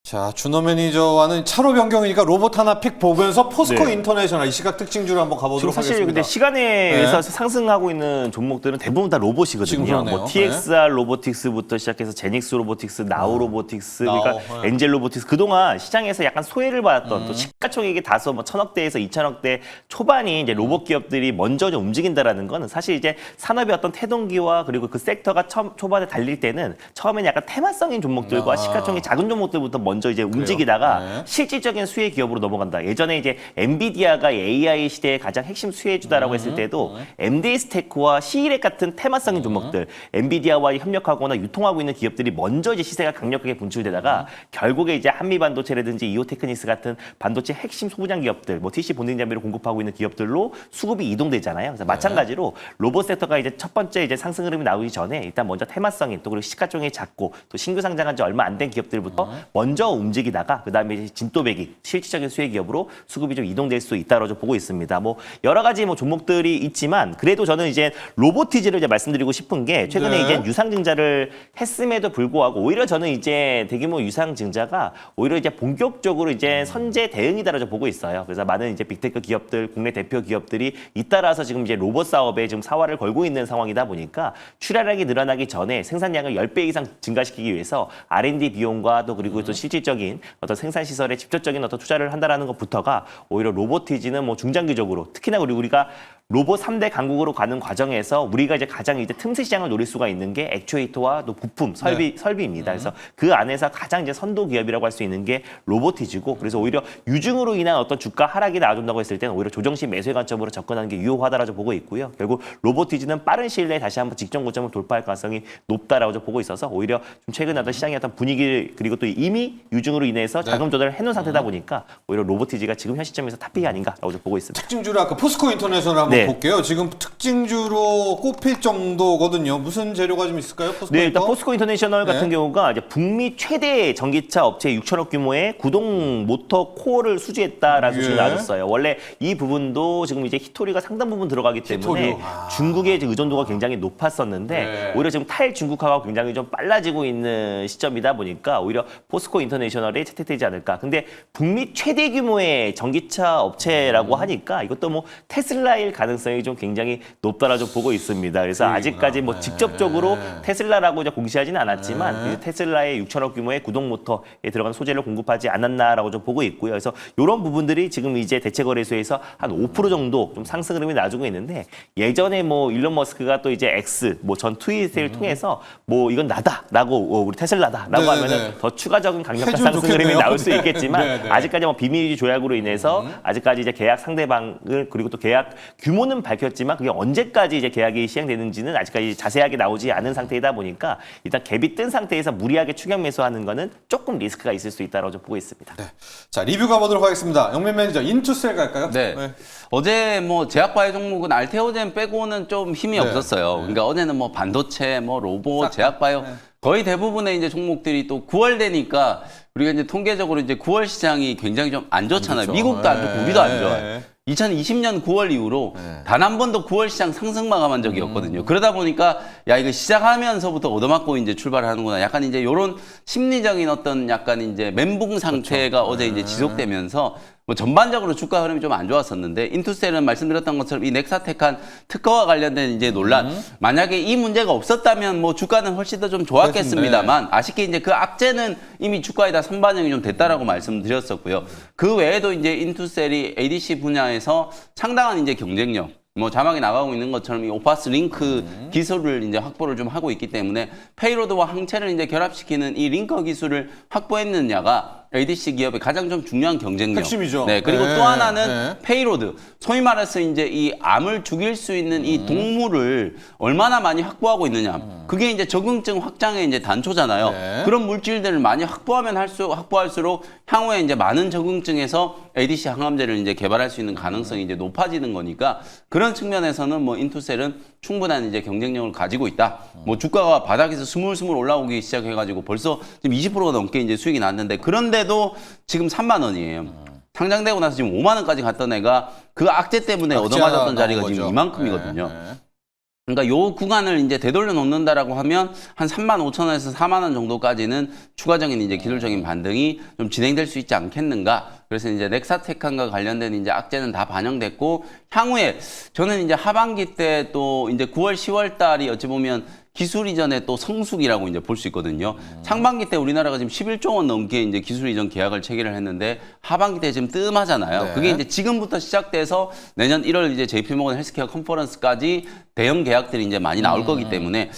[SPEAKER 1] 자, 준호 매니저와는 차로 변경이니까 로봇 하나 픽 보면서 포스코
[SPEAKER 3] 네.
[SPEAKER 1] 인터내셔널 이 시각 특징주를 한번 가보도록
[SPEAKER 3] 지금 사실
[SPEAKER 1] 하겠습니다.
[SPEAKER 3] 근데 시간에 의해서 상승하고 있는 종목들은 대부분 다
[SPEAKER 1] 지금
[SPEAKER 3] 로봇이거든요.
[SPEAKER 1] 그러네요.
[SPEAKER 3] 뭐 TXR 로보틱스부터 시작해서 제닉스 로보틱스, 나우 로보틱스, 그러니까
[SPEAKER 1] 나우,
[SPEAKER 3] 엔젤 로보틱스 그동안 시장에서 약간 소외를 받았던 또 시가총액이 다소 뭐 1000억대에서 2000억대 초반이 이제 로봇 기업들이 먼저 좀 움직인다라는 거는 사실 이제 산업의 어떤 태동기와 그리고 그 섹터가 초반에 달릴 때는 처음에는 약간 테마성인 종목들과 시가총액이 작은 종목들부터 먼저 이제 움직이다가
[SPEAKER 1] 네.
[SPEAKER 3] 실질적인 수혜 기업으로 넘어간다. 예전에 이제 엔비디아가 AI 시대의 가장 핵심 수혜주다라고 했을 때도 MD스테크와 시일액 같은 테마성인 종목들, 엔비디아와 협력하거나 유통하고 있는 기업들이 먼저 이제 시세가 강력하게 분출되다가 결국에 이제 한미반도체라든지 이오테크닉스 같은 반도체 핵심 소부장 기업들, 뭐 TC 본딩 장비를 공급하고 있는 기업들로 수급이 이동되잖아요. 그래서 마찬가지로 로봇 섹터가 이제 첫 번째 이제 상승 흐름이 나오기 전에 일단 먼저 테마성인 또 그리고 시가총액이 작고 또 신규 상장한 지 얼마 안 된 기업들부터 먼저 움직이다가 그다음에 이제 진또배기 실질적인 수혜 기업으로 수급이 좀 이동될 수 있다고 좀 보고 있습니다. 뭐 여러 가지 뭐 종목들이 있지만 그래도 저는 이제 로보티즈를 이제 말씀드리고 싶은 게 최근에
[SPEAKER 1] 네.
[SPEAKER 3] 이제 유상증자를 했음에도 불구하고 오히려 저는 이제 대규모 유상증자가 오히려 이제 본격적으로 이제 선제 대응이다라고 보고 있어요. 그래서 많은 이제 빅테크 기업들, 국내 대표 기업들이 잇따라서 지금 이제 로봇 사업에 지금 사활을 걸고 있는 상황이다 보니까 출하량이 늘어나기 전에 생산량을 10배 이상 증가시키기 위해서 R&D 비용과 또 그리고 또 실질적인 어떤 생산 시설에 직접적인 어떤 투자를 한다라는 것부터가 오히려 로보티지는 뭐 중장기적으로 특히나 우리가 로봇 3대 강국으로 가는 과정에서 우리가 이제 가장 이제 틈새 시장을 노릴 수가 있는 게 액추에이터와 또 부품, 설비입니다. 그래서 그 안에서 가장 이제 선도 기업이라고 할 수 있는 게 로보티지고, 그래서 오히려 유증으로 인한 어떤 주가 하락이 나와준다고 했을 때는 오히려 조정시 매수의 관점으로 접근하는 게 유효하다라고 보고 있고요. 결국 로보티지는 빠른 시일 내에 다시 한번 직전 고점을 돌파할 가능성이 높다라고 좀 보고 있어서 오히려 좀 최근에 어떤 시장의 어떤 분위기, 그리고 또 이미 유증으로 인해서 자금 조달을 해놓은 상태다 보니까 오히려 로보티지가 지금 현 시점에서 탑픽이 아닌가라고 좀 보고 있습니다.
[SPEAKER 1] 특징주로 아까 포스코 인터내셔널 한번
[SPEAKER 3] 네.
[SPEAKER 1] 볼게요. 지금 특징주로 꼽힐 정도거든요. 무슨 재료가 좀 있을까요? 포스코
[SPEAKER 3] 네, 일단
[SPEAKER 1] 인터?
[SPEAKER 3] 포스코 인터내셔널 같은
[SPEAKER 1] 네.
[SPEAKER 3] 경우가 이제 북미 최대 전기차 업체 6천억 규모의 구동 모터 코어를 수주했다라는 소식이
[SPEAKER 1] 예.
[SPEAKER 3] 나왔어요. 원래 이 부분도 지금 이제 히토리가 상당 부분 들어가기 때문에
[SPEAKER 1] 히토류.
[SPEAKER 3] 중국의 이제 의존도가 굉장히 높았었는데
[SPEAKER 1] 네.
[SPEAKER 3] 오히려 지금 탈중국화가 굉장히 좀 빨라지고 있는 시점이다 보니까 오히려 포스코 인터내셔널에 채택되지 않을까. 근데 북미 최대 규모의 전기차 업체라고 하니까 이것도 뭐 테슬라일 가능성이 좀 굉장히 높다라고 좀 보고 있습니다. 그래서 아직까지 뭐 직접적으로 테슬라라고 이제 공시하지는 않았지만 이제 테슬라의 6천억 규모의 구동 모터에 들어간 소재를 공급하지 않았나라고 좀 보고 있고요. 그래서 이런 부분들이 지금 이제 대체 거래소에서 한 5% 정도 좀 상승 흐름이 나주고 있는데, 예전에 뭐 일론 머스크가 또 이제 X 뭐 전 트윗을 통해서 뭐 이건 나다라고 우리 테슬라다라고
[SPEAKER 1] 네네네.
[SPEAKER 3] 하면은 더 추가적인 강력한
[SPEAKER 1] 해주면
[SPEAKER 3] 상승 흐름이
[SPEAKER 1] 좋겠네요.
[SPEAKER 3] 나올 수 있겠지만
[SPEAKER 1] 네네.
[SPEAKER 3] 아직까지 뭐 비밀유지 조약으로 인해서 아직까지 이제 계약 상대방을, 그리고 또 계약 규모는 밝혔지만 그게 언제까지 이제 계약이 시행되는지는 아직까지 자세하게 나오지 않은 상태이다 보니까 일단 갭이 뜬 상태에서 무리하게 추격 매수하는 거는 조금 리스크가 있을 수 있다고 좀 보고 있습니다.
[SPEAKER 1] 자, 리뷰 가보도록 하겠습니다. 영민 매니저, 인투셀 갈까요?
[SPEAKER 2] 네. 어제 뭐 제약바이오 종목은 알테오젠 빼고는 좀 힘이
[SPEAKER 1] 네.
[SPEAKER 2] 없었어요. 그러니까 어제는 뭐 반도체, 뭐 로봇, 제약바이오 거의 대부분의 이제 종목들이 또 9월 되니까 우리가 이제 통계적으로 이제 9월 시장이 굉장히 좀 안 좋잖아요.
[SPEAKER 1] 좋죠.
[SPEAKER 2] 미국도 안 좋고 우리도 안
[SPEAKER 1] 네.
[SPEAKER 2] 좋아요. 2020년 9월 이후로 단 한 번도 9월 시장 상승 마감한 적이 없거든요. 그러다 보니까 야 이거 시작하면서부터 얻어맞고 이제 출발을 하는구나. 약간 이제 이런 심리적인 어떤 약간 이제 멘붕 상태가 어제 이제 지속되면서 뭐 전반적으로 주가 흐름이 좀 안 좋았었는데, 인투셀은 말씀드렸던 것처럼 이 넥사텍한 특허와 관련된 이제 논란, 만약에 이 문제가 없었다면 뭐 주가는 훨씬 더 좀 좋았겠습니다만 아쉽게 이제 그 악재는 이미 주가에 다 선반영이 좀 됐다라고 말씀드렸었고요. 그 외에도 이제 인투셀이 ADC 분야에서 상당한 이제 경쟁력, 뭐 자막에 나가고 있는 것처럼 이 오파스 링크 기술을 이제 확보를 좀 하고 있기 때문에 페이로드와 항체를 이제 결합시키는 이 링커 기술을 확보했느냐가 ADC 기업의 가장 좀 중요한 경쟁력.
[SPEAKER 1] 핵심이죠.
[SPEAKER 2] 네, 그리고
[SPEAKER 1] 네,
[SPEAKER 2] 또 하나는
[SPEAKER 1] 네.
[SPEAKER 2] 페이로드. 소위 말해서 이제 이 암을 죽일 수 있는 이 동물을 얼마나 많이 확보하고 있느냐. 그게 이제 적응증 확장의 이제 단초잖아요.
[SPEAKER 1] 네.
[SPEAKER 2] 그런 물질들을 많이 확보하면 확보할수록 향후에 이제 많은 적응증에서 ADC 항암제를 이제 개발할 수 있는 가능성이 이제 높아지는 거니까, 그런 측면에서는 뭐 인투셀은 충분한 이제 경쟁력을 가지고 있다. 뭐 주가가 바닥에서 스물스물 올라오기 시작해가지고 벌써 지금 20%가 넘게 이제 수익이 났는데, 그런데도 지금 3만 원이에요. 상장되고 나서 지금 5만 원까지 갔던 애가 그 악재 때문에 얻어맞았던 자리가
[SPEAKER 1] 나온
[SPEAKER 2] 지금
[SPEAKER 1] 거죠.
[SPEAKER 2] 이만큼이거든요.
[SPEAKER 1] 네.
[SPEAKER 2] 그러니까 요 구간을 이제 되돌려 놓는다라고 하면 한 3만 5천 원에서 4만 원 정도까지는 추가적인 이제 기술적인 반등이 좀 진행될 수 있지 않겠는가. 그래서 이제 넥사테칸과 관련된 이제 악재는 다 반영됐고, 향후에 저는 이제 하반기 때 또 이제 9월, 10월 달이 어찌 보면 기술 이전의 또 성수기라고 이제 볼 수 있거든요. 상반기 때 우리나라가 지금 11조 원 넘게 이제 기술 이전 계약을 체결을 했는데, 하반기 때 지금 뜸하잖아요.
[SPEAKER 1] 네.
[SPEAKER 2] 그게 이제 지금부터 시작돼서 내년 1월 이제 JP모건 헬스케어 컨퍼런스까지 대형 계약들이 이제 많이 나올 거기 때문에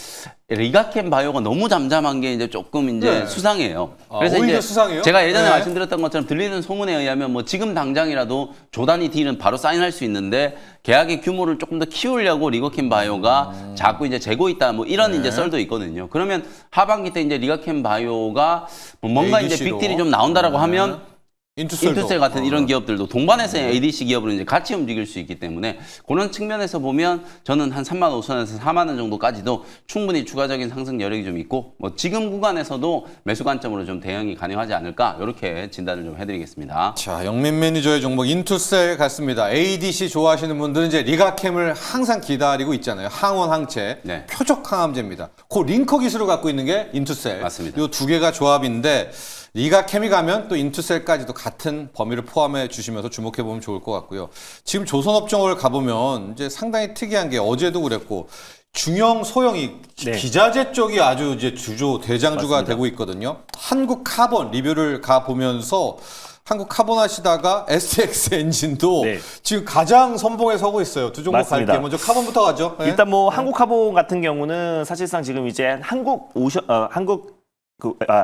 [SPEAKER 2] 리가켄 바이오가 너무 잠잠한 게 이제 조금 이제
[SPEAKER 1] 네.
[SPEAKER 2] 수상해요.
[SPEAKER 1] 아,
[SPEAKER 2] 그래서
[SPEAKER 1] 오히려
[SPEAKER 2] 이제
[SPEAKER 1] 수상해요?
[SPEAKER 2] 제가 예전에
[SPEAKER 1] 네.
[SPEAKER 2] 말씀드렸던 것처럼 들리는 소문에 의하면 뭐 지금 당장이라도 조단위 딜은 바로 사인할 수 있는데, 계약의 규모를 조금 더 키우려고 리가켄 바이오가 자꾸 이제 재고 있다, 뭐 이런 이제 썰도 있거든요. 그러면 하반기 때 이제 리가켄 바이오가 뭐 뭔가 이제
[SPEAKER 1] ADC 로.
[SPEAKER 2] 빅딜이 좀 나온다라고 하면 인투셀 같은 이런 기업들도 동반해서 ADC 기업으로 이제 같이 움직일 수 있기 때문에, 그런 측면에서 보면 저는 한 3만 5천원에서 4만 원 정도까지도 충분히 추가적인 상승 여력이 좀 있고, 뭐 지금 구간에서도 매수 관점으로 좀 대응이 가능하지 않을까, 이렇게 진단을 좀 해드리겠습니다.
[SPEAKER 1] 자, 영민 매니저의 종목 인투셀 같습니다. ADC 좋아하시는 분들은 이제 리가캠을 항상 기다리고 있잖아요. 항원 항체,
[SPEAKER 2] 네.
[SPEAKER 1] 표적 항암제입니다. 그 링커 기술을 갖고 있는 게 인투셀.
[SPEAKER 2] 맞습니다.
[SPEAKER 1] 이 두 개가 조합인데, 리가캠이 가면 또 인투셀까지도 같은 범위를 포함해 주시면서 주목해 보면 좋을 것 같고요. 지금 조선업종을 가보면 이제 상당히 특이한 게, 어제도 그랬고 중형, 소형이
[SPEAKER 3] 네.
[SPEAKER 1] 기자재 쪽이 아주 이제 주조 대장주가
[SPEAKER 3] 맞습니다.
[SPEAKER 1] 되고 있거든요. 한국 카본 리뷰를 가 보면서 한국 카본 하시다가 STX 엔진도
[SPEAKER 3] 네.
[SPEAKER 1] 지금 가장 선봉에 서고 있어요. 두 종목
[SPEAKER 3] 맞습니다.
[SPEAKER 1] 갈게요. 먼저 카본부터 가죠. 네.
[SPEAKER 3] 일단 뭐 한국카본 같은 경우는 사실상 지금 이제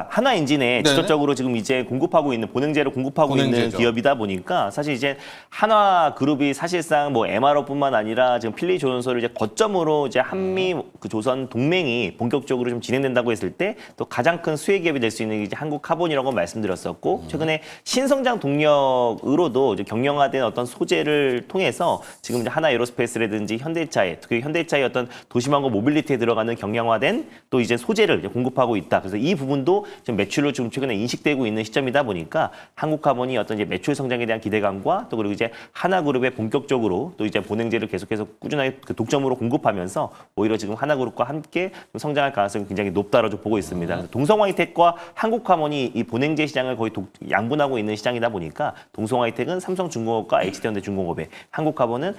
[SPEAKER 3] 한화 엔진에
[SPEAKER 1] 네네.
[SPEAKER 3] 직접적으로 지금 이제 공급하고 있는 보냉제를 공급하고 있는
[SPEAKER 1] 보냉제죠.
[SPEAKER 3] 기업이다 보니까 사실 이제 한화 그룹이 사실상 뭐 MRO뿐만 아니라 지금 필리 조선소를 이제 거점으로 이제 한미 그 조선 동맹이 본격적으로 좀 진행된다고 했을 때 또 가장 큰 수혜 기업이 될 수 있는 게 이제 한국카본이라고 말씀드렸었고 최근에 신성장 동력으로도 이제 경량화된 어떤 소재를 통해서 지금 이제 하나 에어로스페이스라든지 현대차에 특히 현대차의 어떤 도심항공 모빌리티에 들어가는 경량화된 또 이제 소재를 이제 공급하고 있다. 그래서 이 부분도 지금 매출로 좀 최근에 인식되고 있는 시점이다 보니까 한국카본이 어떤 이제 매출 성장에 대한 기대감과 또 그리고 이제 하나그룹에 본격적으로 또 이제 보냉제를 계속해서 꾸준하게 그 독점으로 공급하면서 오히려 지금 하나그룹과 함께 좀 성장할 가능성이 굉장히 높다라고 좀 보고 있습니다. 그래서 동성화이텍과 한국카본이 이 보냉제 시장을 거의 양분하고 있는 시장이다 보니까 동성화이텍은 삼성중공업과 HD현대중공업에 한국카본은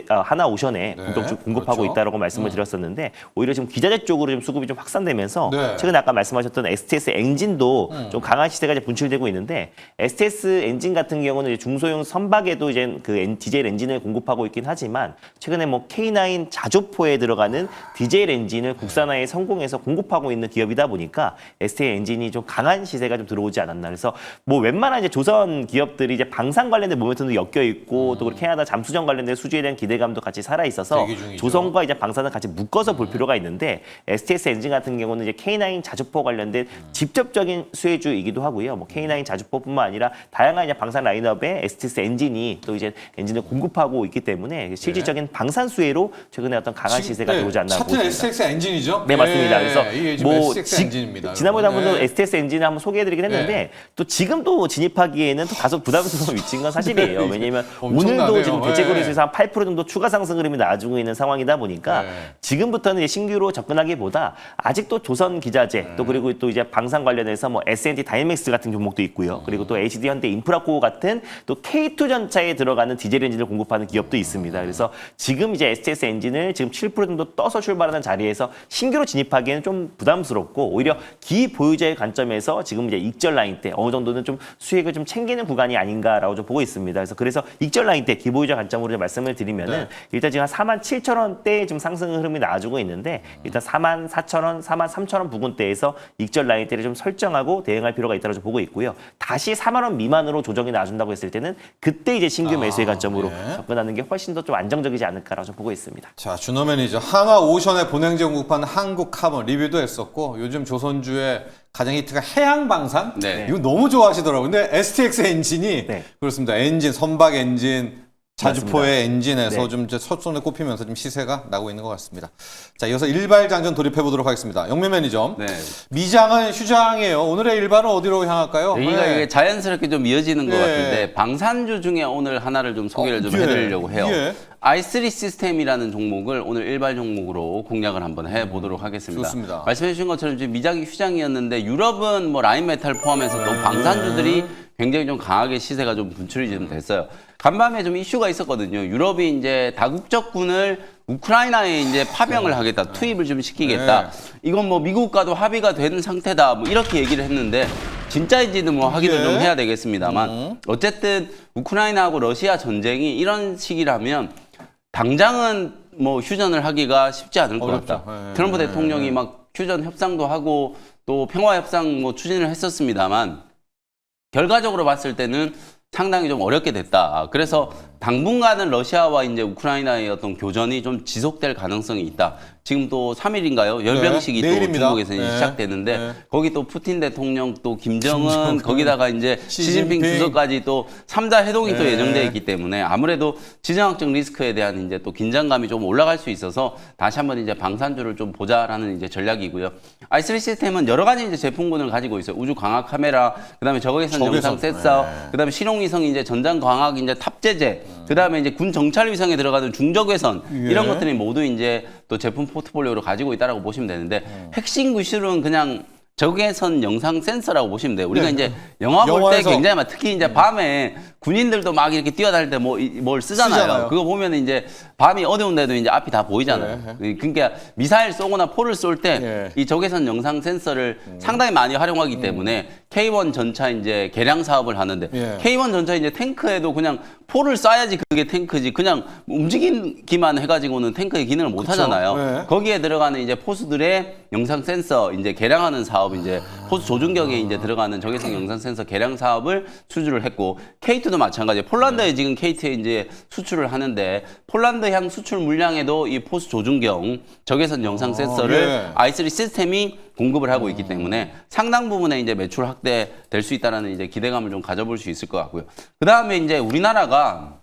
[SPEAKER 3] 하나오션에 본격적으로 공급하고
[SPEAKER 1] 그렇죠.
[SPEAKER 3] 있다라고 말씀을 드렸었는데 오히려 지금 기자재 쪽으로 좀 수급이 좀 확산되면서
[SPEAKER 1] 네.
[SPEAKER 3] 최근에 아까 말씀하셨던 STS 엔진도 좀 강한 시세가 이제 분출되고 있는데 STS 엔진 같은 경우는 이제 중소형 선박에도 이제 그 디젤 엔진을 공급하고 있긴 하지만 최근에 뭐 K9 자주포에 들어가는 디젤 엔진을 국산화에 성공해서 공급하고 있는 기업이다 보니까 STS 엔진이 좀 강한 시세가 좀 들어오지 않았나. 그래서 뭐 웬만한 이제 조선 기업들이 이제 방산 관련된 모멘텀도 엮여 있고 또 그리고 캐나다 잠수정 관련된 수주에 대한 기대감도 같이 살아 있어서
[SPEAKER 1] 대기 중이죠.
[SPEAKER 3] 조선과 이제 방산을 같이 묶어서 볼 필요가 있는데 STS 엔진 같은 경우는 이제 K9 자주포 관련된 직접적인 수혜주이기도 하고요. 뭐 K9 자주포뿐만 아니라 다양한 이제 방산 라인업에 STS 엔진이 또 이제 엔진을 공급하고 있기 때문에 실질적인 방산 수혜로 최근에 어떤 강한 시세가 들어오지 않나 보고
[SPEAKER 1] 차트는
[SPEAKER 3] 있습니다.
[SPEAKER 1] STX 엔진이죠?
[SPEAKER 3] 네, 맞습니다. 그래서
[SPEAKER 1] 이게 지금
[SPEAKER 3] 뭐
[SPEAKER 1] STX 엔진입니다.
[SPEAKER 3] 지난번에
[SPEAKER 1] 여러분.
[SPEAKER 3] 한번
[SPEAKER 1] 네.
[SPEAKER 3] STS 엔진을 한번 소개해드리긴 했는데
[SPEAKER 1] 네.
[SPEAKER 3] 또 지금도 진입하기에는 또 다소 부담스러운 위치인 건 사실이에요. 왜냐하면
[SPEAKER 1] 엄청나네요.
[SPEAKER 3] 오늘도 지금 대체
[SPEAKER 1] 네.
[SPEAKER 3] 거래소에서 한 8% 정도 추가 상승 흐름이 나와주고 있는 상황이다 보니까
[SPEAKER 1] 네.
[SPEAKER 3] 지금부터는 이제 신규로 접근하기보다 아직도 조선 기자재 또 그리고 또 이제 방산 관련해서 뭐 S&T 다이맥스 같은 종목도 있고요. 그리고 또 HD 현대 인프라코 같은 또 K2 전차에 들어가는 디젤 엔진을 공급하는 기업도 있습니다. 그래서 지금 이제 STS 엔진을 지금 7% 정도 떠서 출발하는 자리에서 신규로 진입하기에는 좀 부담스럽고 오히려 기보유자의 관점에서 지금 이제 익절 라인 때 어느 정도는 좀 수익을 좀 챙기는 구간이 아닌가라고 좀 보고 있습니다. 그래서 익절 라인 때 기보유자 관점으로 말씀을 드리면은
[SPEAKER 1] 네.
[SPEAKER 3] 일단 지금 한 47,000원대 지금 상승 흐름이 나와주고 있는데 일단 44,000원, 43,000원 부근대에서 익절 라인 대를 좀 설정하고 대응할 필요가 있다고 좀 보고 있고요. 다시 4만 원 미만으로 조정이 나와준다고 했을 때는 그때 이제 신규 매수의 관점으로
[SPEAKER 1] 네.
[SPEAKER 3] 접근하는 게 훨씬 더 좀 안정적이지 않을까라고 좀 보고 있습니다.
[SPEAKER 1] 자, 준호 매니저. 한화오션의 보냉제 공급하는 한국카본 리뷰도 했었고 요즘 조선주의 가장 히트가 해양방산?
[SPEAKER 2] 네.
[SPEAKER 1] 이거 너무 좋아하시더라고요. 근데 STX 엔진이
[SPEAKER 3] 네.
[SPEAKER 1] 그렇습니다. 엔진, 선박 엔진, 자주포의 엔진에서
[SPEAKER 3] 네.
[SPEAKER 1] 좀 이제 첫손에 꼽히면서 좀 시세가 나고 있는 것 같습니다. 자, 이어서 일발장전 돌입해 보도록 하겠습니다. 영민 매니저.
[SPEAKER 2] 네.
[SPEAKER 1] 미장은 휴장이에요. 오늘의 일발은 어디로 향할까요?
[SPEAKER 2] 여기가
[SPEAKER 1] 네.
[SPEAKER 2] 이게 자연스럽게 좀 이어지는 것
[SPEAKER 1] 예.
[SPEAKER 2] 같은데 방산주 중에 오늘 하나를 좀 소개를 좀
[SPEAKER 1] 예.
[SPEAKER 2] 해드리려고 해요.
[SPEAKER 1] 예.
[SPEAKER 2] i3 시스템이라는 종목을 오늘 일발 종목으로 공략을 한번 해보도록 하겠습니다.
[SPEAKER 1] 좋습니다.
[SPEAKER 2] 말씀해 주신 것처럼 지금 미장이 휴장이었는데 유럽은 뭐 라인메탈 포함해서 또 방산주들이 굉장히 좀 강하게 시세가 좀 분출이 좀 됐어요. 간밤에 좀 이슈가 있었거든요. 유럽이 이제 다국적군을 우크라이나에 이제 파병을 하겠다, 투입을 좀 시키겠다. 이건 뭐 미국과도 합의가 된 상태다. 뭐 이렇게 얘기를 했는데 진짜인지는 뭐 확인을 좀 해야 되겠습니다만 어쨌든 우크라이나하고 러시아 전쟁이 이런 시기라면 당장은 뭐 휴전을 하기가 쉽지 않을 것
[SPEAKER 1] 어렵죠.
[SPEAKER 2] 같다. 트럼프 대통령이 막 휴전 협상도 하고 또 평화 협상 뭐 추진을 했었습니다만 결과적으로 봤을 때는 상당히 좀 어렵게 됐다. 그래서 당분간은 러시아와 이제 우크라이나의 어떤 교전이 좀 지속될 가능성이 있다. 지금 또 3일인가요? 열병식이 또
[SPEAKER 1] 내일입니다.
[SPEAKER 2] 중국에서 이제
[SPEAKER 1] 네.
[SPEAKER 2] 시작되는데
[SPEAKER 1] 네.
[SPEAKER 2] 거기 또 푸틴 대통령 또 김정은 거기다가 이제 시진핑
[SPEAKER 1] 시진핑.
[SPEAKER 2] 주석까지 또 3자 회동이 또
[SPEAKER 1] 네.
[SPEAKER 2] 예정되어 있기 때문에 아무래도 지정학적 리스크에 대한 이제 또 긴장감이 좀 올라갈 수 있어서 다시 한번 이제 방산주를 좀 보자라는 이제 전략이고요. i3 시스템은 여러 가지 이제 제품군을 가지고 있어요. 우주 광학 카메라, 그다음에 적외선 영상 센서, 그다음에 실용위성 이제 전장 광학 이제 탑재재, 그다음에 이제 군 정찰 위성에 들어가는 중적외선 이런 것들이 모두 이제 또 제품 포트폴리오로 가지고 있다라고 보시면 되는데 핵심 기술은 그냥 적외선 영상 센서라고 보시면 돼요. 우리가 이제 영화 볼 때
[SPEAKER 1] 영화에서.
[SPEAKER 2] 굉장히 많아. 특히 이제 밤에 군인들도 막 이렇게 뛰어다닐 때 뭘 쓰잖아요. 그거 보면 이제 밤이 어두운데도 이제 앞이 다 보이잖아요. 그러니까 미사일 쏘거나 포를 쏠 때 이 적외선 영상 센서를 상당히 많이 활용하기 때문에 K1 전차 이제 개량 사업을 하는데 K1 전차 이제 탱크에도 그냥 포를 쏴야지 그게 탱크지 그냥 움직이기만 해가지고는 탱크의 기능을 못 하잖아요. 거기에 들어가는 이제 포수들의 영상 센서 이제 개량하는 사업 이제 포수 조준격에 이제 들어가는 적외선 영상 센서 개량 사업을 수주를 했고 K2도 마찬가지예요. 폴란드에 지금 K2에 이제 수출을 하는데 폴란드향 수출 물량에도 이 포수 조준경 적외선 영상 센서를 i3 시스템이 공급을 하고 있기 때문에 상당 부분의 이제 매출 확대될 수 있다라는 이제 기대감을 좀 가져볼 수 있을 것 같고요. 그 다음에 이제 우리나라가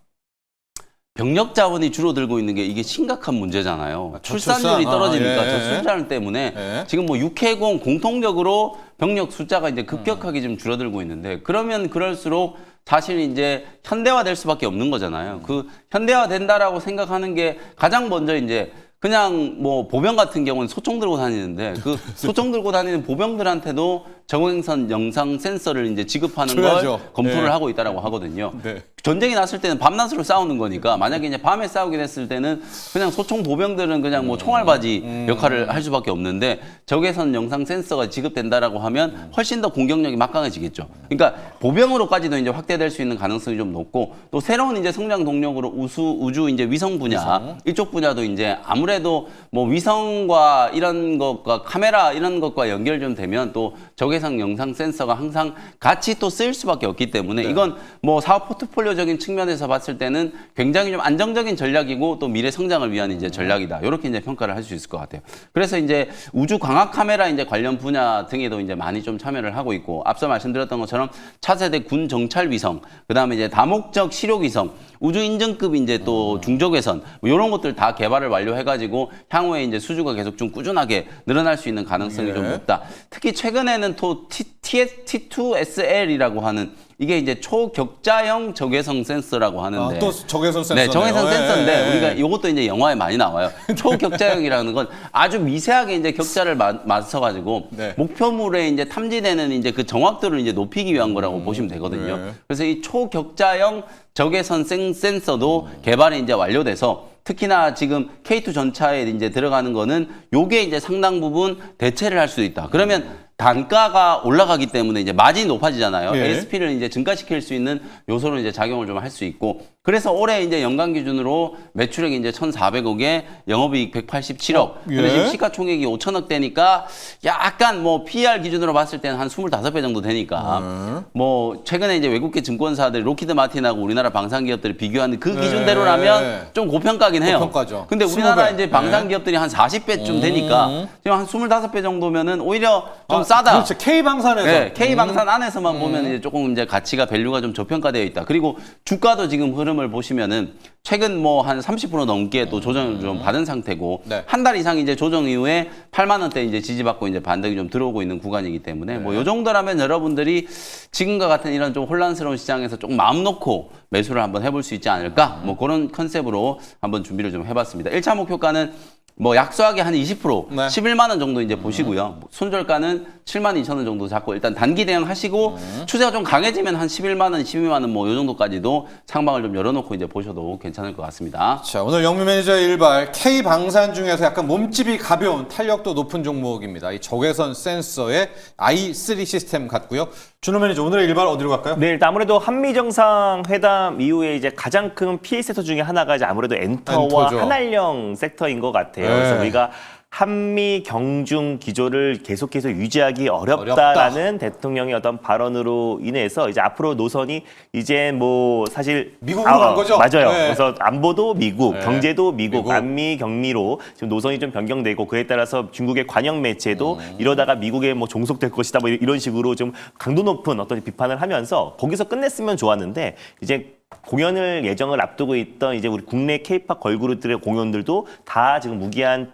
[SPEAKER 2] 병력 자원이 줄어들고 있는 게 이게 심각한 문제잖아요. 출산율이 떨어지니까 저출산 때문에 지금 뭐 육해공 공통적으로 병력 숫자가 이제 급격하게 좀 줄어들고 있는데 그러면 그럴수록 사실 이제 현대화될 수밖에 없는 거잖아요. 그 현대화된다라고 생각하는 게 가장 먼저 이제 그냥 뭐 보병 같은 경우는 소총 들고 다니는데 그 소총 들고 다니는 보병들한테도 적외선 영상 센서를 이제 지급하는 걸 검토를 하고 있다라고 하거든요. 전쟁이 났을 때는 밤낮으로 싸우는 거니까 만약에 이제 밤에 싸우게 됐을 때는 그냥 소총 보병들은 그냥 뭐 총알바지 역할을 할 수밖에 없는데 적외선 영상 센서가 지급된다라고 하면 훨씬 더 공격력이 막강해지겠죠. 그러니까 보병으로까지도 이제 확대될 수 있는 가능성이 좀 높고 또 새로운 이제 성장 동력으로 우주 이제 위성 분야 이쪽 분야도 이제 아무래도 뭐 위성과 이런 것과 카메라 이런 것과 연결 좀 되면 또 적외선 영상 센서가 항상 같이 또 쓰일 수밖에 없기 때문에 이건 뭐 사업 포트폴리오적인 측면에서 봤을 때는 굉장히 좀 안정적인 전략이고 또 미래 성장을 위한 이제 전략이다. 이렇게 이제 평가를 할 수 있을 것 같아요. 그래서 이제 우주 광학 카메라 이제 관련 분야 등에도 이제 많이 좀 참여를 하고 있고 앞서 말씀드렸던 것처럼 차세대 군 정찰 위성, 그다음에 이제 다목적 시력 위성, 우주 인증급 이제 또 중적외선 뭐 이런 것들 다 개발을 완료해가지고 향후에 이제 수주가 계속 좀 꾸준하게 늘어날 수 있는 가능성이 좀 높다. 특히 최근에는 또 T2SL이라고 하는 이게 이제 초격자형 적외선 센서라고 하는데
[SPEAKER 1] 또 적외선 센서.
[SPEAKER 2] 네, 적외선 센서인데 우리가 이것도 이제 영화에 많이 나와요. 초격자형이라는 건 아주 미세하게 이제 격자를 맞춰가지고 목표물에 이제 탐지되는 이제 그 정확도를 이제 높이기 위한 거라고 보시면 되거든요. 그래서 이 초격자형 적외선 센서도 개발이 이제 완료돼서 특히나 지금 K2 전차에 이제 들어가는 거는 요게 이제 상당 부분 대체를 할 수 있다. 그러면 단가가 올라가기 때문에 이제 마진이 높아지잖아요. ASP를 이제 증가시킬 수 있는 요소로 이제 작용을 좀 할 수 있고. 그래서 올해 이제 연간 기준으로 매출액이 이제 1,400억에 영업이익 187억. 근데 지금 시가총액이 5천억 되니까 약간 뭐 PER 기준으로 봤을 때는 한 25배 정도 되니까 뭐 최근에 이제 외국계 증권사들 로키드 마틴하고 우리나라 방산 기업들을 비교하는 그 기준대로라면 좀 고평가긴 해요.
[SPEAKER 1] 고평가죠.
[SPEAKER 2] 근데 우리나라
[SPEAKER 1] 20배.
[SPEAKER 2] 이제 방산 기업들이 한 40배쯤 되니까 지금 한 25배 정도면은 오히려 좀 싸다.
[SPEAKER 1] 그렇죠. K방산에서.
[SPEAKER 2] 네, K방산 안에서만 보면 이제 조금 이제 가치가 밸류가 좀 저평가되어 있다. 그리고 주가도 지금 흐름을 보시면은 최근 뭐 한 30% 넘게 또 조정을 좀 받은 상태고 한 달 이상 이제 조정 이후에 8만 원대 이제 지지받고 이제 반등이 좀 들어오고 있는 구간이기 때문에 뭐 요 정도라면 여러분들이 지금과 같은 이런 좀 혼란스러운 시장에서 조금 마음 놓고 매수를 한번 해볼 수 있지 않을까? 뭐 그런 컨셉으로 한번 준비를 좀 해봤습니다. 1차 목표가는 뭐 약소하게 한 20%, 11만 원 정도 이제 보시고요. 손절가는 7만 2천 원 정도 잡고 일단 단기 대응 하시고 추세가 좀 강해지면 한 11만 원, 12만 원 뭐 요 정도까지도 상방을 좀 열어놓고 이제 보셔도 괜찮을 것 같습니다.
[SPEAKER 1] 자, 오늘 영미 매니저의 일발 K방산 중에서 약간 몸집이 가벼운 탄력도 높은 종목입니다. 이 적외선 센서의 i3 시스템 같고요. 준호 매니저 오늘의 일발 어디로 갈까요?
[SPEAKER 3] 네, 일단 아무래도 한미 정상회담 이후에 이제 가장 큰 피해 섹터 중에 하나가 이제 아무래도 엔터와
[SPEAKER 1] 엔터죠.
[SPEAKER 3] 한알령 섹터인 것 같아요. 그래서 우리가 한미 경중 기조를 계속해서 유지하기 어렵다라는 대통령의 어떤 발언으로 인해서 이제 앞으로 노선이 이제 뭐 사실
[SPEAKER 1] 미국으로 간 거죠?
[SPEAKER 3] 맞아요.
[SPEAKER 1] 네.
[SPEAKER 3] 그래서 안보도 미국,
[SPEAKER 1] 네.
[SPEAKER 3] 경제도 미국,
[SPEAKER 1] 미국.
[SPEAKER 3] 안미 경미로 지금 노선이 좀 변경되고 그에 따라서 중국의 관영 매체도 이러다가 미국에 뭐 종속될 것이다 뭐 이런 식으로 좀 강도 높은 어떤 비판을 하면서 거기서 끝냈으면 좋았는데 이제 공연을 예정을 앞두고 있던 이제 우리 국내 K-팝 걸그룹들의 공연들도 다 지금 무기한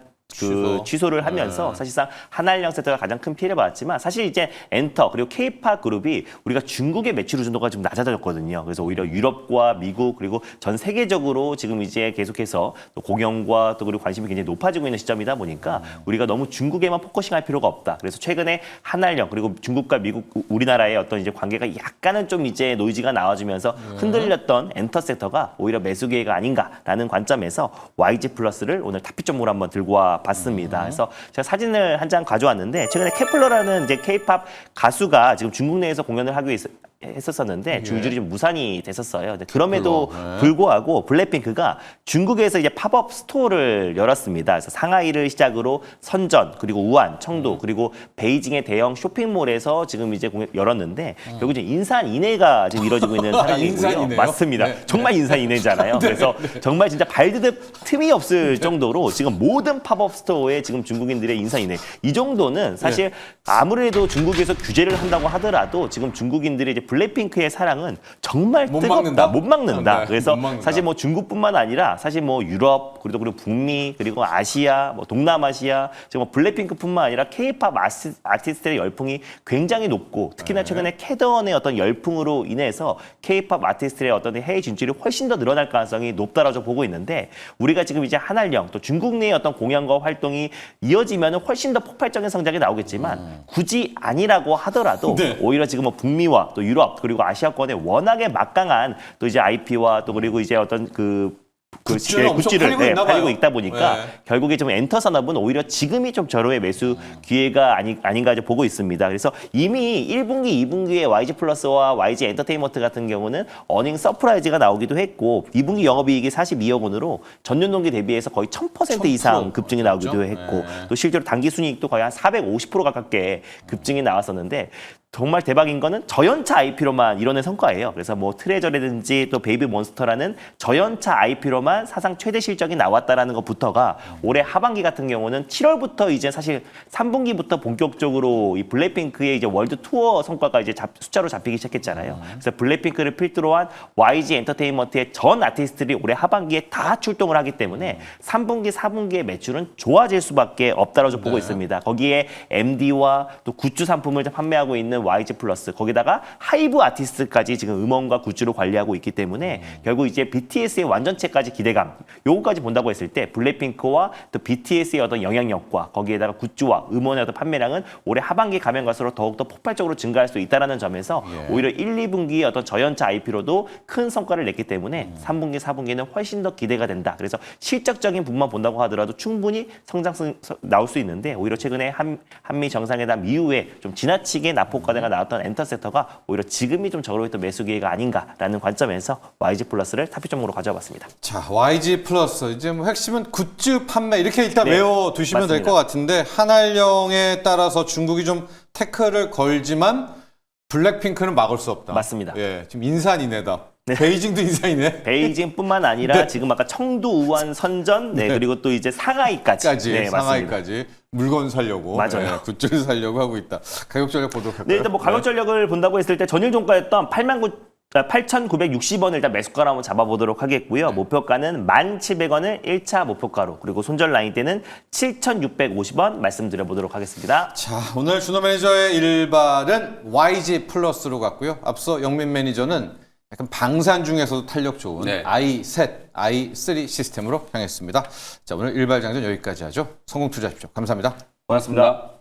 [SPEAKER 3] 취소를 하면서 사실상 한알령 세트가 가장 큰 피해를 받았지만 사실 이제 엔터 그리고 K-팝 그룹이 우리가 중국의 매출 의존도가 좀 낮아졌거든요. 그래서 오히려 유럽과 미국 그리고 전 세계적으로 지금 이제 계속해서 또 공연과 또 그리고 관심이 굉장히 높아지고 있는 시점이다 보니까 우리가 너무 중국에만 포커싱할 필요가 없다. 그래서 최근에 한알령 그리고 중국과 미국 우리나라의 어떤 이제 관계가 약간은 좀 이제 노이즈가 나와주면서 흔들렸던 엔터 섹터가 오히려 매수 기회가 아닌가라는 관점에서 YG 플러스를 오늘 탑픽점으로 한번 들고 와 봤습니다. 그래서 제가 사진을 한 장 가져왔는데 최근에 케플러라는 이제 K-팝 가수가 지금 중국 내에서 공연을 하기 했었었는데 줄줄이 좀 무산이 됐었어요. 근데 그럼에도 불구하고 블랙핑크가 중국에서 이제 팝업 스토어를 열었습니다. 그래서 상하이를 시작으로 선전 그리고 우한, 청도 그리고 베이징의 대형 쇼핑몰에서 지금 이제 열었는데 결국 이제 인산인해가 지금 이루어지고 있는 상황이고요.
[SPEAKER 1] 인산인해요?
[SPEAKER 3] 맞습니다.
[SPEAKER 1] 네.
[SPEAKER 3] 정말 인산인해잖아요. 그래서 정말 진짜 발디딜 틈이 없을 정도로 지금 모든 팝업 스토어에 지금 중국인들의 인산인해 이 정도는 사실 아무래도 중국에서 규제를 한다고 하더라도 지금 중국인들의 이제 블랙핑크의 사랑은 정말
[SPEAKER 1] 못
[SPEAKER 3] 뜨겁다,
[SPEAKER 1] 막는다?
[SPEAKER 3] 못 막는다.
[SPEAKER 1] 네,
[SPEAKER 3] 그래서
[SPEAKER 1] 못 막는다.
[SPEAKER 3] 사실 뭐 중국뿐만 아니라 사실 뭐 유럽 그리고 북미 그리고 아시아, 뭐 동남아시아 지금 뭐 블랙핑크뿐만 아니라 K-팝 아티스트의 열풍이 굉장히 높고 특히나 최근에 캐더원의 어떤 열풍으로 인해서 K-팝 아티스트의 어떤 해외 진출이 훨씬 더 늘어날 가능성이 높다라고 보고 있는데 우리가 지금 이제 한알령 또 중국 내의 어떤 공연과 활동이 이어지면 훨씬 더 폭발적인 성장이 나오겠지만 굳이 아니라고 하더라도
[SPEAKER 1] 네.
[SPEAKER 3] 오히려 지금 뭐 북미와 또 유럽 그리고 아시아권에 워낙에 막강한 또 이제 IP와 또 그리고 이제 어떤
[SPEAKER 1] 굿즈를 엄청 팔리고 있나 봐요.
[SPEAKER 3] 팔리고 있다 보니까
[SPEAKER 1] 네.
[SPEAKER 3] 결국에 좀 엔터 산업은 오히려 지금이 좀 절호의 매수 기회가 아닌가 이제 보고 있습니다. 그래서 이미 1분기, 2분기에 YG 플러스와 YG 엔터테인먼트 같은 경우는 어닝 서프라이즈가 나오기도 했고 2분기 영업이익이 42억 원으로 전년 동기 대비해서 거의 1000% 이상 급증이 나오기도 했고 또 실제로 단기 순이익도 거의 한 450% 가깝게 급증이 나왔었는데 정말 대박인 거는 저연차 IP로만 이뤄낸 성과예요. 그래서 뭐 트레저라든지 또 베이비 몬스터라는 저연차 IP로만 사상 최대 실적이 나왔다라는 것부터가 올해 하반기 같은 경우는 7월부터 이제 사실 3분기부터 본격적으로 이 블랙핑크의 이제 월드 투어 성과가 이제 숫자로 잡히기 시작했잖아요. 그래서 블랙핑크를 필두로 한 YG 엔터테인먼트의 전 아티스트들이 올해 하반기에 다 출동을 하기 때문에 3분기, 4분기의 매출은 좋아질 수밖에 없다라고 보고 있습니다. 거기에 MD와 또 굿즈 상품을 판매하고 있는 YG 플러스 거기다가 하이브 아티스트까지 지금 음원과 굿즈로 관리하고 있기 때문에 결국 이제 BTS의 완전체까지 기대감 요거까지 본다고 했을 때 블랙핑크와 또 BTS의 어떤 영향력과 거기에다가 굿즈와 음원의 어떤 판매량은 올해 하반기 가면 갈수록 더욱더 폭발적으로 증가할 수 있다는 점에서 오히려 1, 2분기의 어떤 저연차 IP로도 큰 성과를 냈기 때문에 3분기, 4분기는 훨씬 더 기대가 된다. 그래서 실적적인 부분만 본다고 하더라도 충분히 성장성 나올 수 있는데 오히려 최근에 한미 정상회담 이후에 좀 지나치게 낙폭과대가 나왔던 엔터 섹터가 오히려 지금이 좀 적으로했던 매수 기회가 아닌가라는 관점에서 YG 플러스를 탑픽점으로 가져와봤습니다.
[SPEAKER 1] 자, YG 플러스 이제 뭐 핵심은 굿즈 판매 이렇게 일단
[SPEAKER 3] 네,
[SPEAKER 1] 외워두시면 될 것 같은데 한알령에 따라서 중국이 좀 태클을 걸지만 블랙핑크는 막을 수 없다.
[SPEAKER 3] 맞습니다.
[SPEAKER 1] 예, 지금 인산인해다. 베이징도 인산이네.
[SPEAKER 3] 베이징뿐만 아니라 지금 아까 청도, 우한, 선전, 그리고 또 이제 상하이까지. 맞습니다.
[SPEAKER 1] 상하이까지 물건 살려고.
[SPEAKER 3] 맞아요.
[SPEAKER 1] 예, 굿즈를 살려고 하고 있다. 가격 전략 보도록 할까요?
[SPEAKER 3] 네, 일단 뭐 가격 전략을 본다고 했을 때 전일 종가였던 8,960원을 일단 매수가로 한번 잡아보도록 하겠고요. 목표가는 1,700원을 1차 목표가로 그리고 손절 라인 때는 7,650원 말씀드려보도록 하겠습니다.
[SPEAKER 1] 자, 오늘 준호 매니저의 일발은 YG 플러스로 갔고요. 앞서 영민 매니저는 약간 방산 중에서도 탄력 좋은 i3, i3 시스템으로 향했습니다. 자, 오늘 일발 장전 여기까지 하죠. 성공 투자하십시오. 감사합니다.
[SPEAKER 2] 고맙습니다.